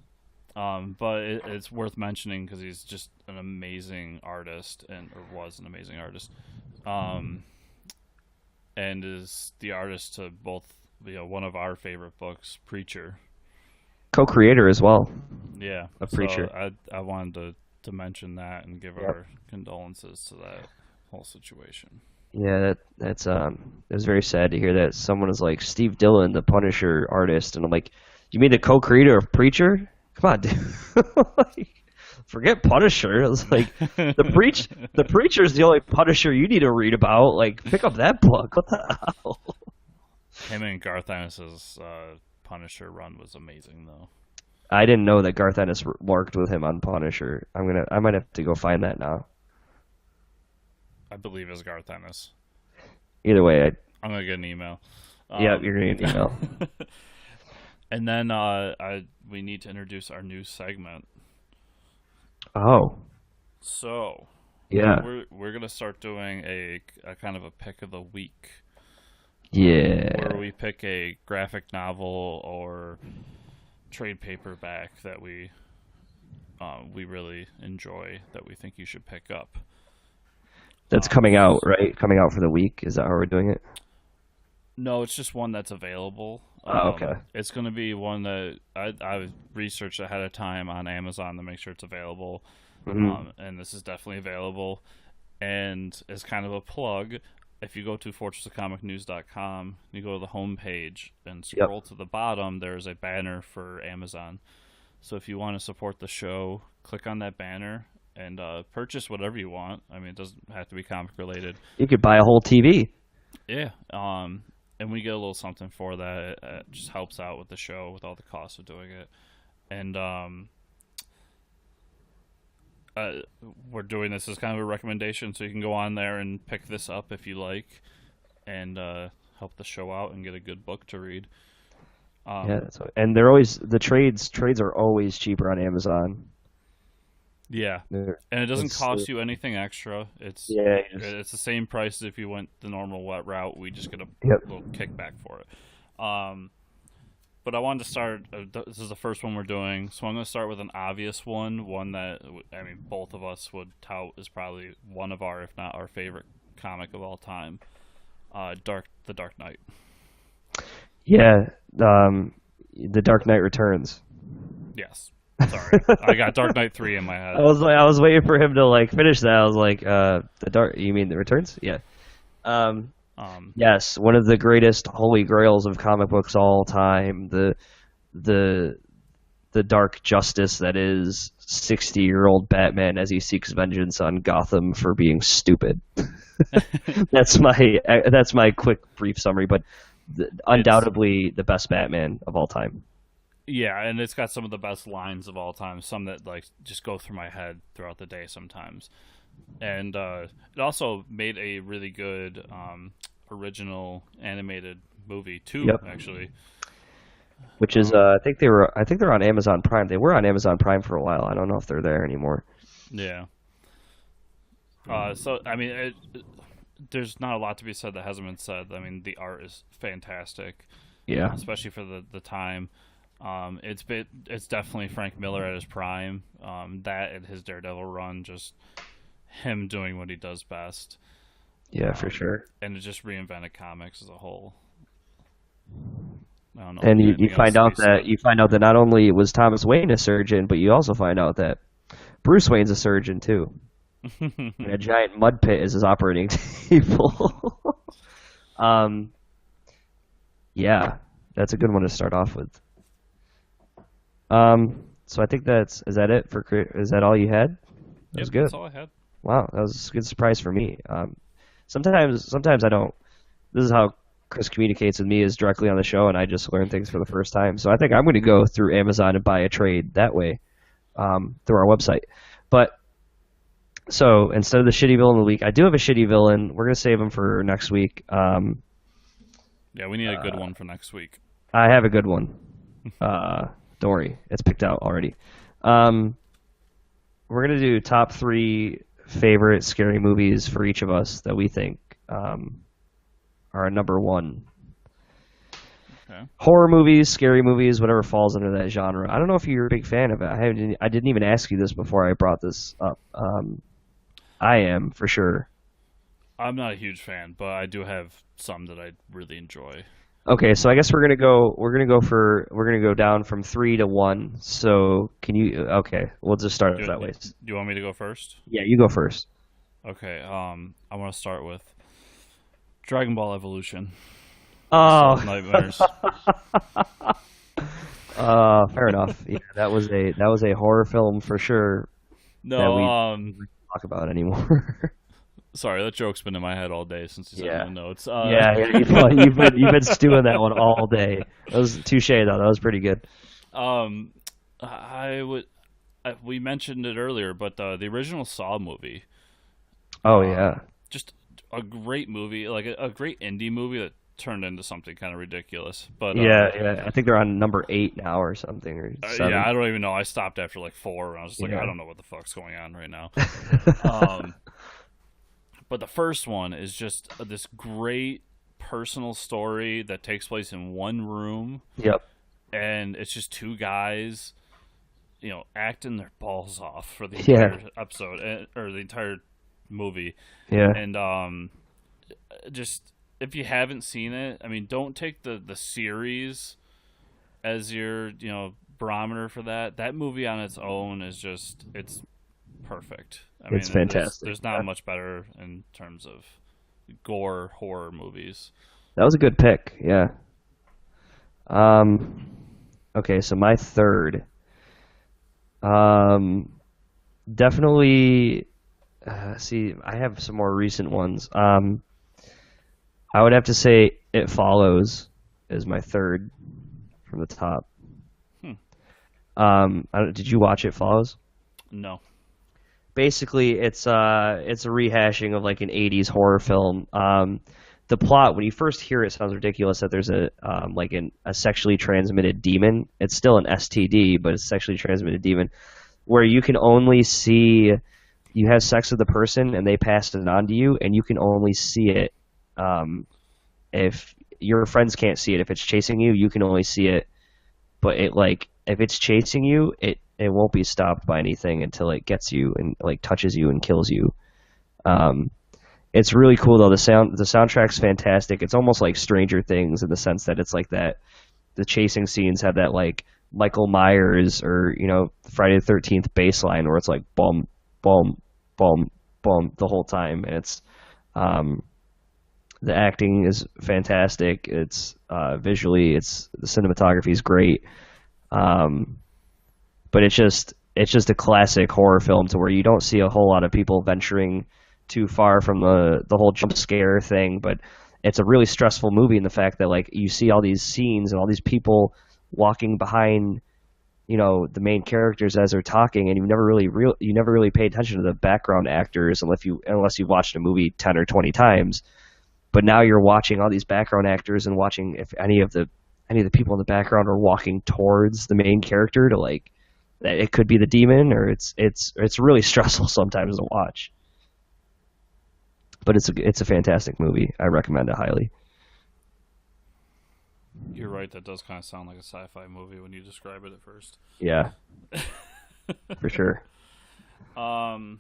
But it's worth mentioning because he's just an amazing artist, or was an amazing artist, and is the artist to both one of our favorite books, Preacher. Co-creator as well. Yeah, of Preacher. So I wanted to mention that and give our condolences to that whole situation. Yeah, that's it was very sad to hear that someone is like Steve Dillon, the Punisher artist, and I'm like, you mean the co-creator of Preacher? Come on, dude. Forget Punisher. It was like the Preacher's the only Punisher you need to read about. Like, pick up that book. What the hell? Him and Garth Ennis's Punisher run was amazing, though. I didn't know that Garth Ennis worked with him on Punisher. I might have to go find that now. I believe it's Garth Ennis. Either way, I'm gonna get an email. Yeah, you're gonna get an email. And then we need to introduce our new segment. Oh. So yeah, we're gonna start doing a kind of a pick of the week. Yeah. Where we pick a graphic novel or trade paperback that we really enjoy that we think you should pick up. That's coming out, right? Coming out for the week. Is that how we're doing it? No, it's just one that's available. Okay. It's going to be one that I researched ahead of time on Amazon to make sure it's available. And this is definitely available. And as kind of a plug, if you go to fortressofcomicnews.com, you go to the home page and scroll to the bottom, there's a banner for Amazon. So if you want to support the show, click on that banner and purchase whatever you want. I mean, it doesn't have to be comic related. You could buy a whole TV. Yeah. And we get a little something for that. It just helps out with the show, with all the costs of doing it. And we're doing this as kind of a recommendation, so you can go on there and pick this up if you like, and help the show out and get a good book to read. And they're always the trades are always cheaper on Amazon. Yeah, and it doesn't cost you anything extra. It's the same price as if you went the normal wet route. We just get a little kickback for it. But I wanted to start. This is the first one we're doing, so I'm going to start with an obvious one that both of us would tout is probably one of our, if not our favorite comic of all time. The Dark Knight. Yeah, the Dark Knight Returns. Yes. Sorry, I got Dark Knight 3 in my head. I was waiting for him to finish that. I was like, you mean the Returns? Yeah. Yes, one of the greatest holy grails of comic books all time. The dark justice that is 60-year-old Batman as he seeks vengeance on Gotham for being stupid. That's my quick brief summary, but undoubtedly the best Batman of all time. Yeah, and it's got some of the best lines of all time. Some that like just go through my head throughout the day sometimes. And it also made a really good original animated movie too, Yep. actually. Which is I think they're on Amazon Prime. They were on Amazon Prime for a while. I don't know if they're there anymore. Yeah. So I mean, there's not a lot to be said that hasn't been said. I mean, the art is fantastic, Yeah. especially for the time. It's definitely Frank Miller at his prime. That and his Daredevil run, just him doing what he does best. Yeah, for sure. And it just reinvented comics as a whole. I don't know. And you find out that not only was Thomas Wayne a surgeon, but you also find out that Bruce Wayne's a surgeon too. And a giant mud pit is his operating table. Yeah, that's a good one to start off with. So I think is that it for is that all you had? That was good. That's all I had. Wow, that was a good surprise for me. Sometimes I don't. This is how Chris communicates with me is directly on the show, and I just learn things for the first time. So I think I'm going to go through Amazon and buy a trade that way through our website. But so instead of the shitty villain of the week, I do have a shitty villain. We're going to save him for next week. Yeah, we need a good one for next week. I have a good one. Don't worry, it's picked out already. We're going to do top 3 favorite scary movies for each of us that we think are number 1. Okay. Horror movies, scary movies, whatever falls under that genre. I don't know if you're a big fan of it. I didn't even ask you this before I brought this up. I am, for sure. I'm not a huge fan, but I do have some that I really enjoy. Okay, so I guess we're gonna go down from 3 to 1. So can you? Okay, we'll just start that way. Do you want me to go first? Yeah, you go first. Okay. I want to start with Dragon Ball Evolution. Oh, nightmares. Fair enough. Yeah, that was a horror film for sure. No, that we don't talk about anymore. Sorry, that joke's been in my head all day since you sent me the notes. You've been stewing that one all day. That was touche though. That was pretty good. We mentioned it earlier, but the original Saw movie. Oh yeah, just a great movie, like a great indie movie that turned into something kind of ridiculous. But yeah, I think they're on number 8 now or something. Or 7. Yeah, I don't even know. I stopped after like 4, and I was just like, I don't know what the fuck's going on right now. But the first one is just this great personal story that takes place in one room. Yep. And it's just 2 guys, acting their balls off for the entire episode or the entire movie. Yeah. And just if you haven't seen it, I mean, don't take the series as your barometer for that. That movie on its own is it's perfect. I mean, it's fantastic. There's not much better in terms of gore horror movies. That was a good pick. Yeah. Okay, so my third. Definitely. See, I have some more recent ones. I would have to say It Follows is my third from the top. Did you watch It Follows? No. Basically, it's a rehashing of like an '80s horror film. The plot, when you first hear it, sounds ridiculous that there's a sexually transmitted demon. It's still an STD, but it's a sexually transmitted demon, where you can only see you have sex with the person and they pass it on to you, and you can only see it if your friends can't see it. If it's chasing you, you can only see it, but if it's chasing you, it won't be stopped by anything until it gets you and like touches you and kills you. It's really cool though. The soundtrack's fantastic. It's almost like Stranger Things in the sense that it's like that. The chasing scenes have that like Michael Myers or Friday the 13th bass line where it's like boom, boom, boom, boom the whole time, and it's the acting is fantastic. It's visually, the cinematography is great. But it's just a classic horror film to where you don't see a whole lot of people venturing too far from the whole jump scare thing, but it's a really stressful movie in the fact that like you see all these scenes and all these people walking behind, the main characters as they're talking, and you never really pay attention to the background actors unless you've watched a movie 10 or 20 times. But now you're watching all these background actors and watching if any of the people in the background are walking towards the main character to like that it could be the demon, or it's really stressful sometimes to watch. But it's a fantastic movie. I recommend it highly. You're right. That does kind of sound like a sci-fi movie when you describe it at first. Yeah, for sure. My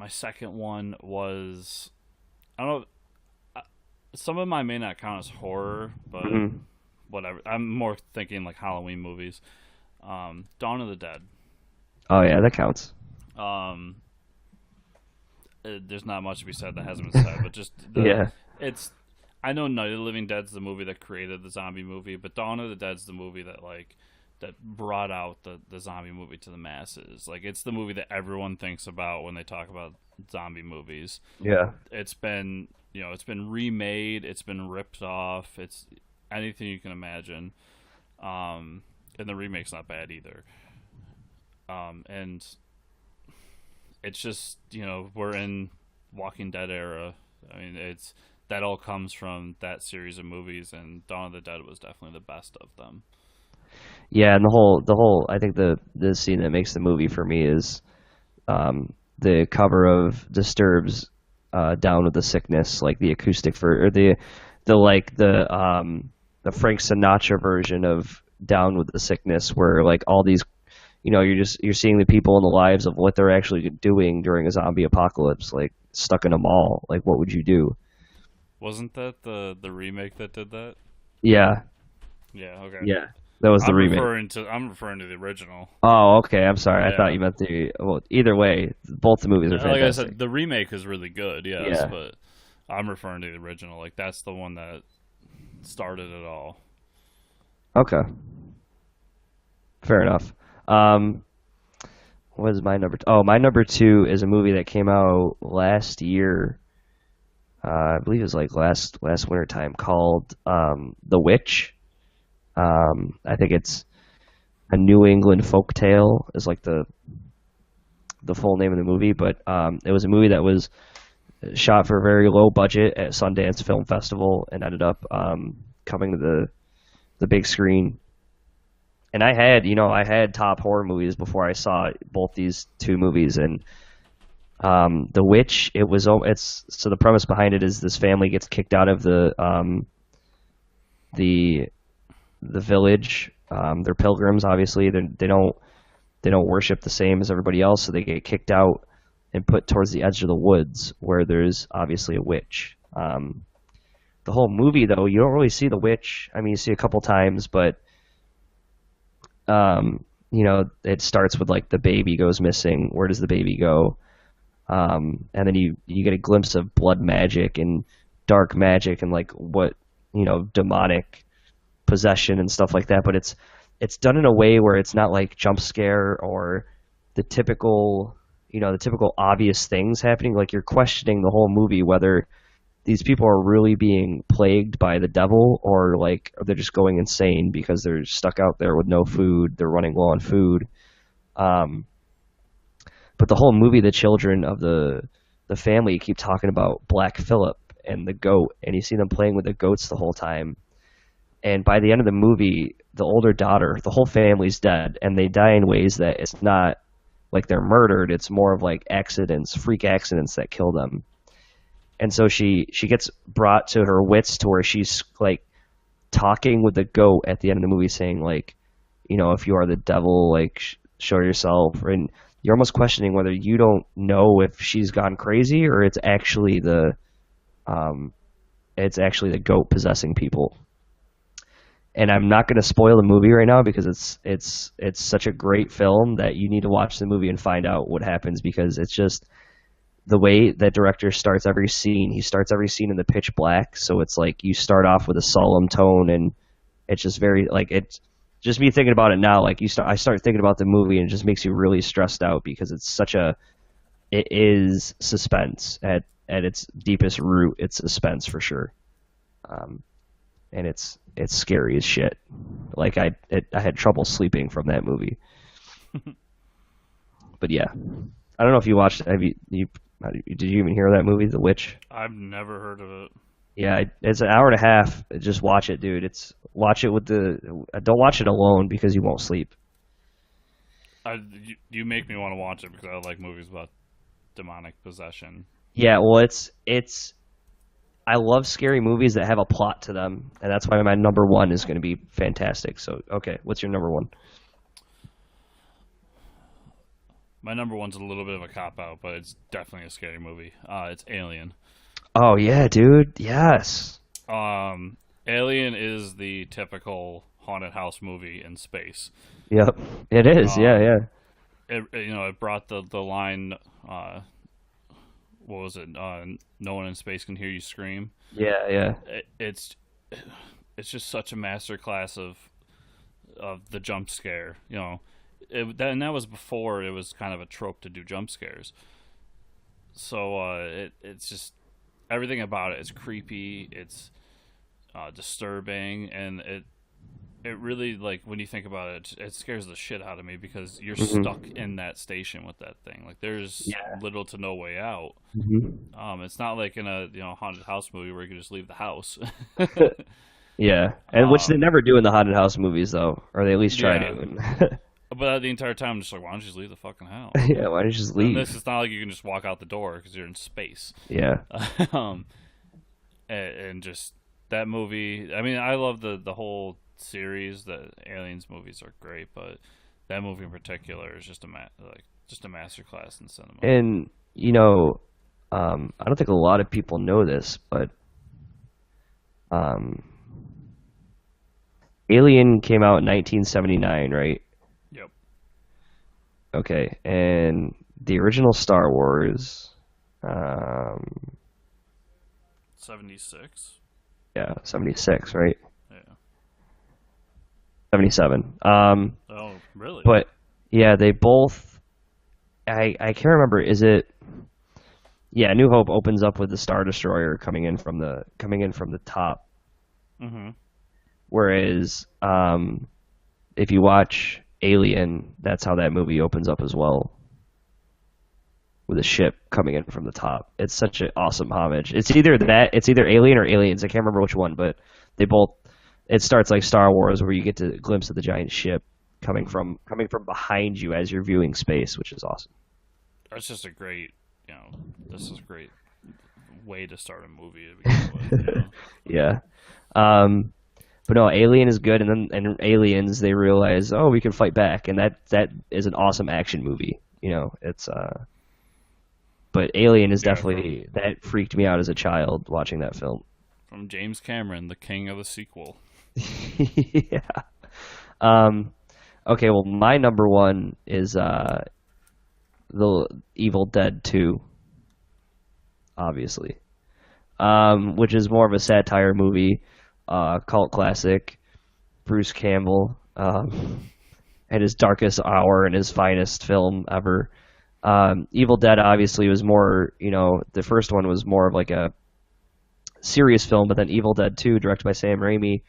second one was, I don't know. Some of mine may not count as horror, but whatever. I'm more thinking like Halloween movies. Dawn of the Dead. Oh yeah, that counts. There's not much to be said that hasn't been said, but just it's. I know Night of the Living Dead's the movie that created the zombie movie, but Dawn of the Dead's the movie that brought out the zombie movie to the masses. Like, it's the movie that everyone thinks about when they talk about zombie movies. Yeah. It's been remade, it's been ripped off, it's anything you can imagine. And the remake's not bad either. And it's just, we're in Walking Dead era. I mean, that all comes from that series of movies, and Dawn of the Dead was definitely the best of them. Yeah, and the whole I think the scene that makes the movie for me is the cover of Disturbed's Down with the Sickness, like the acoustic or the Frank Sinatra version of Down with the Sickness, where like all these, you're seeing the people in the lives of what they're actually doing during a zombie apocalypse, like stuck in a mall. Like, what would you do? Wasn't that the remake that did that? Yeah. Yeah. Okay. Yeah, that was the remake. I'm referring to the original. Oh, okay. I'm sorry. Yeah. I thought you meant well, either way, both the movies are fantastic. Like I said, the remake is really good. Yes, yeah. But I'm referring to the original. Like, that's the one that started it all. Okay. Fair enough. What is my number? My number 2 is a movie that came out last year. I believe it was like last winter time, called The Witch. I think it's A New England Folk Tale is like the full name of the movie, but it was a movie that was shot for a very low budget at Sundance Film Festival and ended up coming to the big screen. And I had top horror movies before I saw both these two movies, and The Witch, so the premise behind it is this family gets kicked out of the village. They're pilgrims, obviously. They don't worship the same as everybody else, so they get kicked out and put towards the edge of the woods where there's obviously a witch. The whole movie, though, you don't really see the witch. I mean, you see a couple times, but it starts with like the baby goes missing. Where does the baby go? And then you get a glimpse of blood magic and dark magic and like what, demonic possession and stuff like that. But it's done in a way where it's not like jump scare or the typical obvious things happening. Like, you're questioning the whole movie whether these people are really being plagued by the devil or like they're just going insane because they're stuck out there with no food. They're running low on food. But the whole movie, the children of the family keep talking about Black Phillip and the goat, and you see them playing with the goats the whole time. And by the end of the movie, the older daughter, the whole family's dead, and they die in ways that it's not like they're murdered. It's more of like accidents, freak accidents that kill them. And so she gets brought to her wits to where she's like talking with the goat at the end of the movie, saying like, if you are the devil, like show yourself. And you're almost questioning whether you don't know if she's gone crazy or it's actually the goat possessing people. And I'm not going to spoil the movie right now because it's such a great film that you need to watch the movie and find out what happens, because it's just the way that director starts every scene. He starts every scene in the pitch black, so it's like you start off with a solemn tone, and it's just very like it's just me thinking about it now. Like I start thinking about the movie, and it just makes you really stressed out because it is suspense at its deepest root. It's suspense for sure. and it's scary as shit. Like I had trouble sleeping from that movie. But yeah, I don't know if you watched. Did you even hear that movie, The Witch? I've never heard of it. Yeah, it's an hour and a half. Just watch it, dude. Watch it with don't watch it alone because you won't sleep. You make me want to watch it because I like movies about demonic possession. Yeah, well, I love scary movies that have a plot to them, and that's why my number one is going to be fantastic. So, okay, what's your number one? My number one's a little bit of a cop-out, but it's definitely a scary movie. It's Alien. Oh, yeah, dude. Yes. Alien is the typical haunted house movie in space. Yep, it is. Yeah. It brought the line, what was it? No one in space can hear you scream. Yeah. It's just such a masterclass of the jump scare. And that was before it was kind of a trope to do jump scares. So it's just everything about it is creepy. It's disturbing, and it really, like, when you think about it, it scares the shit out of me because you're stuck in that station with that thing. Like, there's little to no way out. It's not like in a haunted house movie where you can just leave the house. Yeah, and which they never do in the haunted house movies, though, or they at least try to. But the entire time, I'm just like, why don't you just leave the fucking house? Yeah, why don't you just leave? And it's not like you can just walk out the door because you're in space. Yeah. And just that movie. I mean, I love the whole series. The Aliens movies are great, but that movie in particular is just a masterclass in cinema. And I don't think a lot of people know this, but Alien came out in 1979, right? Yep. Okay, and the original Star Wars, 76. Yeah, 76, right? Yeah. 77. Oh, really? But yeah, they both. I can't remember. Is it? Yeah, New Hope opens up with the Star Destroyer coming in from the top. Mm-hmm. Whereas, if you watch Alien, that's how that movie opens up as well, with a ship coming in from the top. It's such an awesome homage. It's either Alien or Aliens. I can't remember which one, but they both. It starts like Star Wars, where you get to glimpse of the giant ship coming from behind you as you're viewing space, which is awesome. That's just a great, this is a great way to start a movie to begin with. Yeah. But no, Alien is good, and then in Aliens they realize, oh, we can fight back, and that is an awesome action movie. It's but Alien is definitely that freaked me out as a child watching that film. From James Cameron, the king of the sequel. Yeah. Okay, well, my number one is the Evil Dead 2, obviously, which is more of a satire movie. Cult classic, Bruce Campbell, at his darkest hour and his finest film ever. Evil Dead obviously was more, the first one was more of like a serious film, but then Evil Dead 2, directed by Sam Raimi,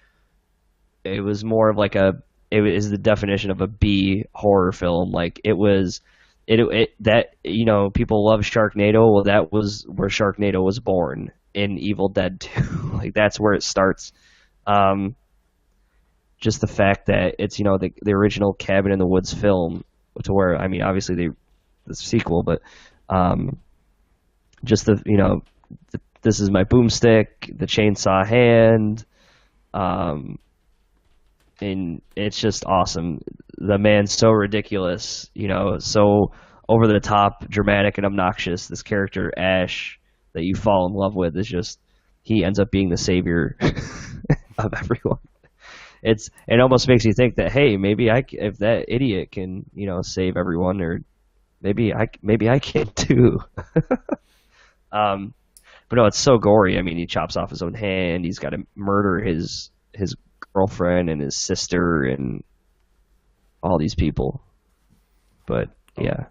it was more of like it is the definition of a B horror film. Like people love Sharknado. Well, that was where Sharknado was born, in Evil Dead 2. Like, that's where it starts. Just the fact that it's, the original Cabin in the Woods film, to where, I mean, obviously the sequel, but just this is my boomstick, the chainsaw hand, and it's just awesome. The man's so ridiculous, so over the top, dramatic, and obnoxious. This character, Ash, that you fall in love with, is just, he ends up being the savior of everyone. It almost makes you think that, hey, maybe if that idiot can, save everyone, or maybe I can too. But no, it's so gory. I mean, he chops off his own hand. He's got to murder his girlfriend and his sister and all these people. But yeah,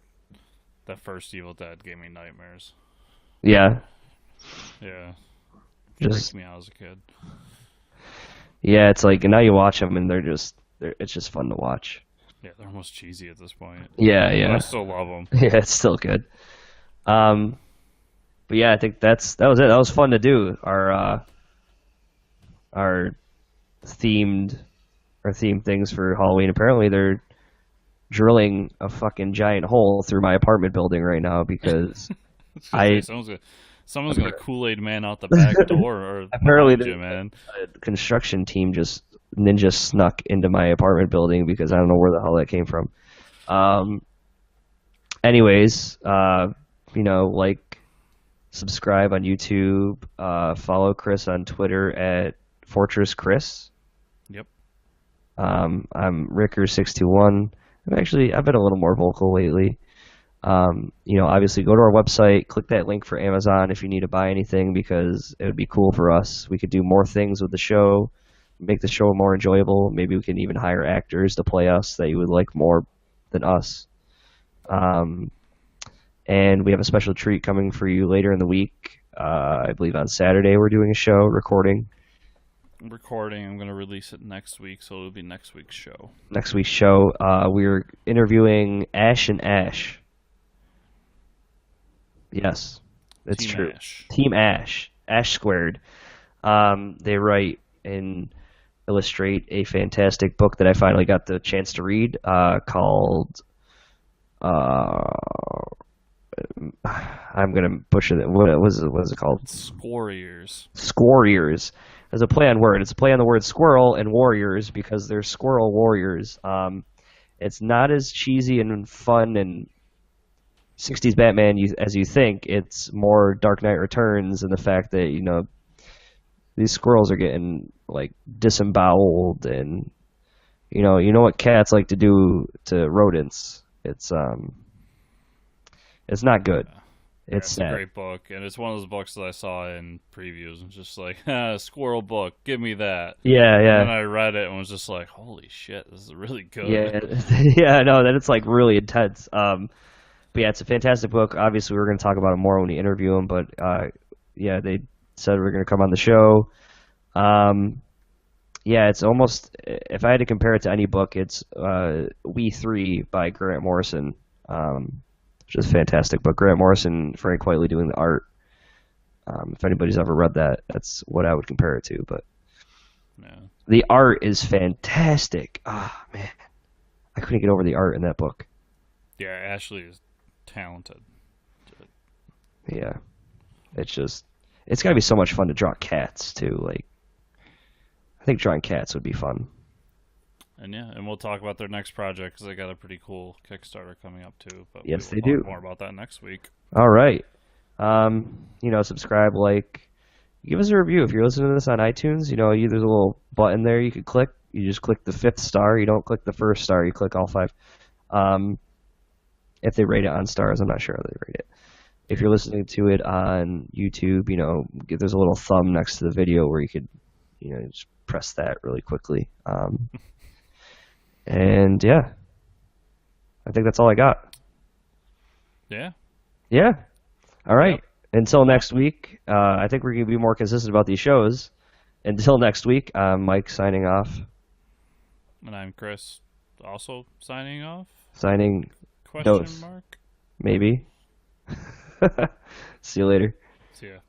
that first Evil Dead gave me nightmares. Yeah. Yeah. Just freaked me out as a kid. Yeah, it's like, and now you watch them and it's just fun to watch. Yeah, they're almost cheesy at this point. Yeah, But yeah. I still love them. Yeah, it's still good. Um, but yeah, I think that was it. That was fun to do. Our themed themed things for Halloween. Apparently, they're drilling a fucking giant hole through my apartment building right now because I someone's gonna Kool-Aid man out the back door or apparently behind you, man. a construction team just ninja snuck into my apartment building because I don't know where the hell that came from. Anyways, like, subscribe on YouTube, follow Chris on Twitter at Fortress Chris. Yep. I'm Ricker621. I've been a little more vocal lately. Obviously go to our website, click that link for Amazon if you need to buy anything because it would be cool for us. We could do more things with the show, make the show more enjoyable. Maybe we can even hire actors to play us that you would like more than us. And we have a special treat coming for you later in the week. I believe on Saturday we're doing a show recording. I'm going to release it next week, so it'll be next week's show. Next week's show, we're interviewing Ash and Ash. Yes, it's Team true. Ash. Team Ash. Ash Squared. They write and illustrate a fantastic book that I finally got the chance to read called... I'm gonna butcher that. What is it called? Squarriors. Squarriors. As a play on word. It's a play on the word squirrel and warriors because they're squirrel warriors. It's not as cheesy and fun and 60s Batman as you think. It's more Dark Knight Returns and the fact that these squirrels are getting like disemboweled and you know what cats like to do to rodents. It's not good. It's a great book, and it's one of those books that I saw in previews and just like, squirrel book, give me that. Yeah, yeah. And then I read it and was just like, holy shit, this is really good. Yeah, yeah, no, then it's like really intense. But yeah, it's a fantastic book. Obviously, we're going to talk about it more when we interview him, but yeah, they said we're going to come on the show. Yeah, it's almost, if I had to compare it to any book, it's We Three by Grant Morrison. Which is a fantastic book. Grant Morrison, Frank Whiteley doing the art. If anybody's ever read that, that's what I would compare it to. But yeah. The art is fantastic. Ah, man. I couldn't get over the art in that book. Yeah, Ashley is talented. Yeah. It's got to be so much fun to draw cats, too. Like, I think drawing cats would be fun. And we'll talk about their next project because they got a pretty cool Kickstarter coming up too. But yes, we will they do. Talk more about that next week. All right. Subscribe, like, give us a review if you're listening to this on iTunes. There's a little button there you could click. You just click the 5th star. You don't click the 1st star. You click all 5. If they rate it on stars, I'm not sure how they rate it. If you're listening to it on YouTube, there's a little thumb next to the video where you could, just press that really quickly. And yeah, I think that's all I got. Yeah. Yeah. All right. Yep. Until next week, I think we're going to be more consistent about these shows. Until next week, I'm Mike signing off. And I'm Chris, also signing off. Signing. Question mark? Maybe. See you later. See ya.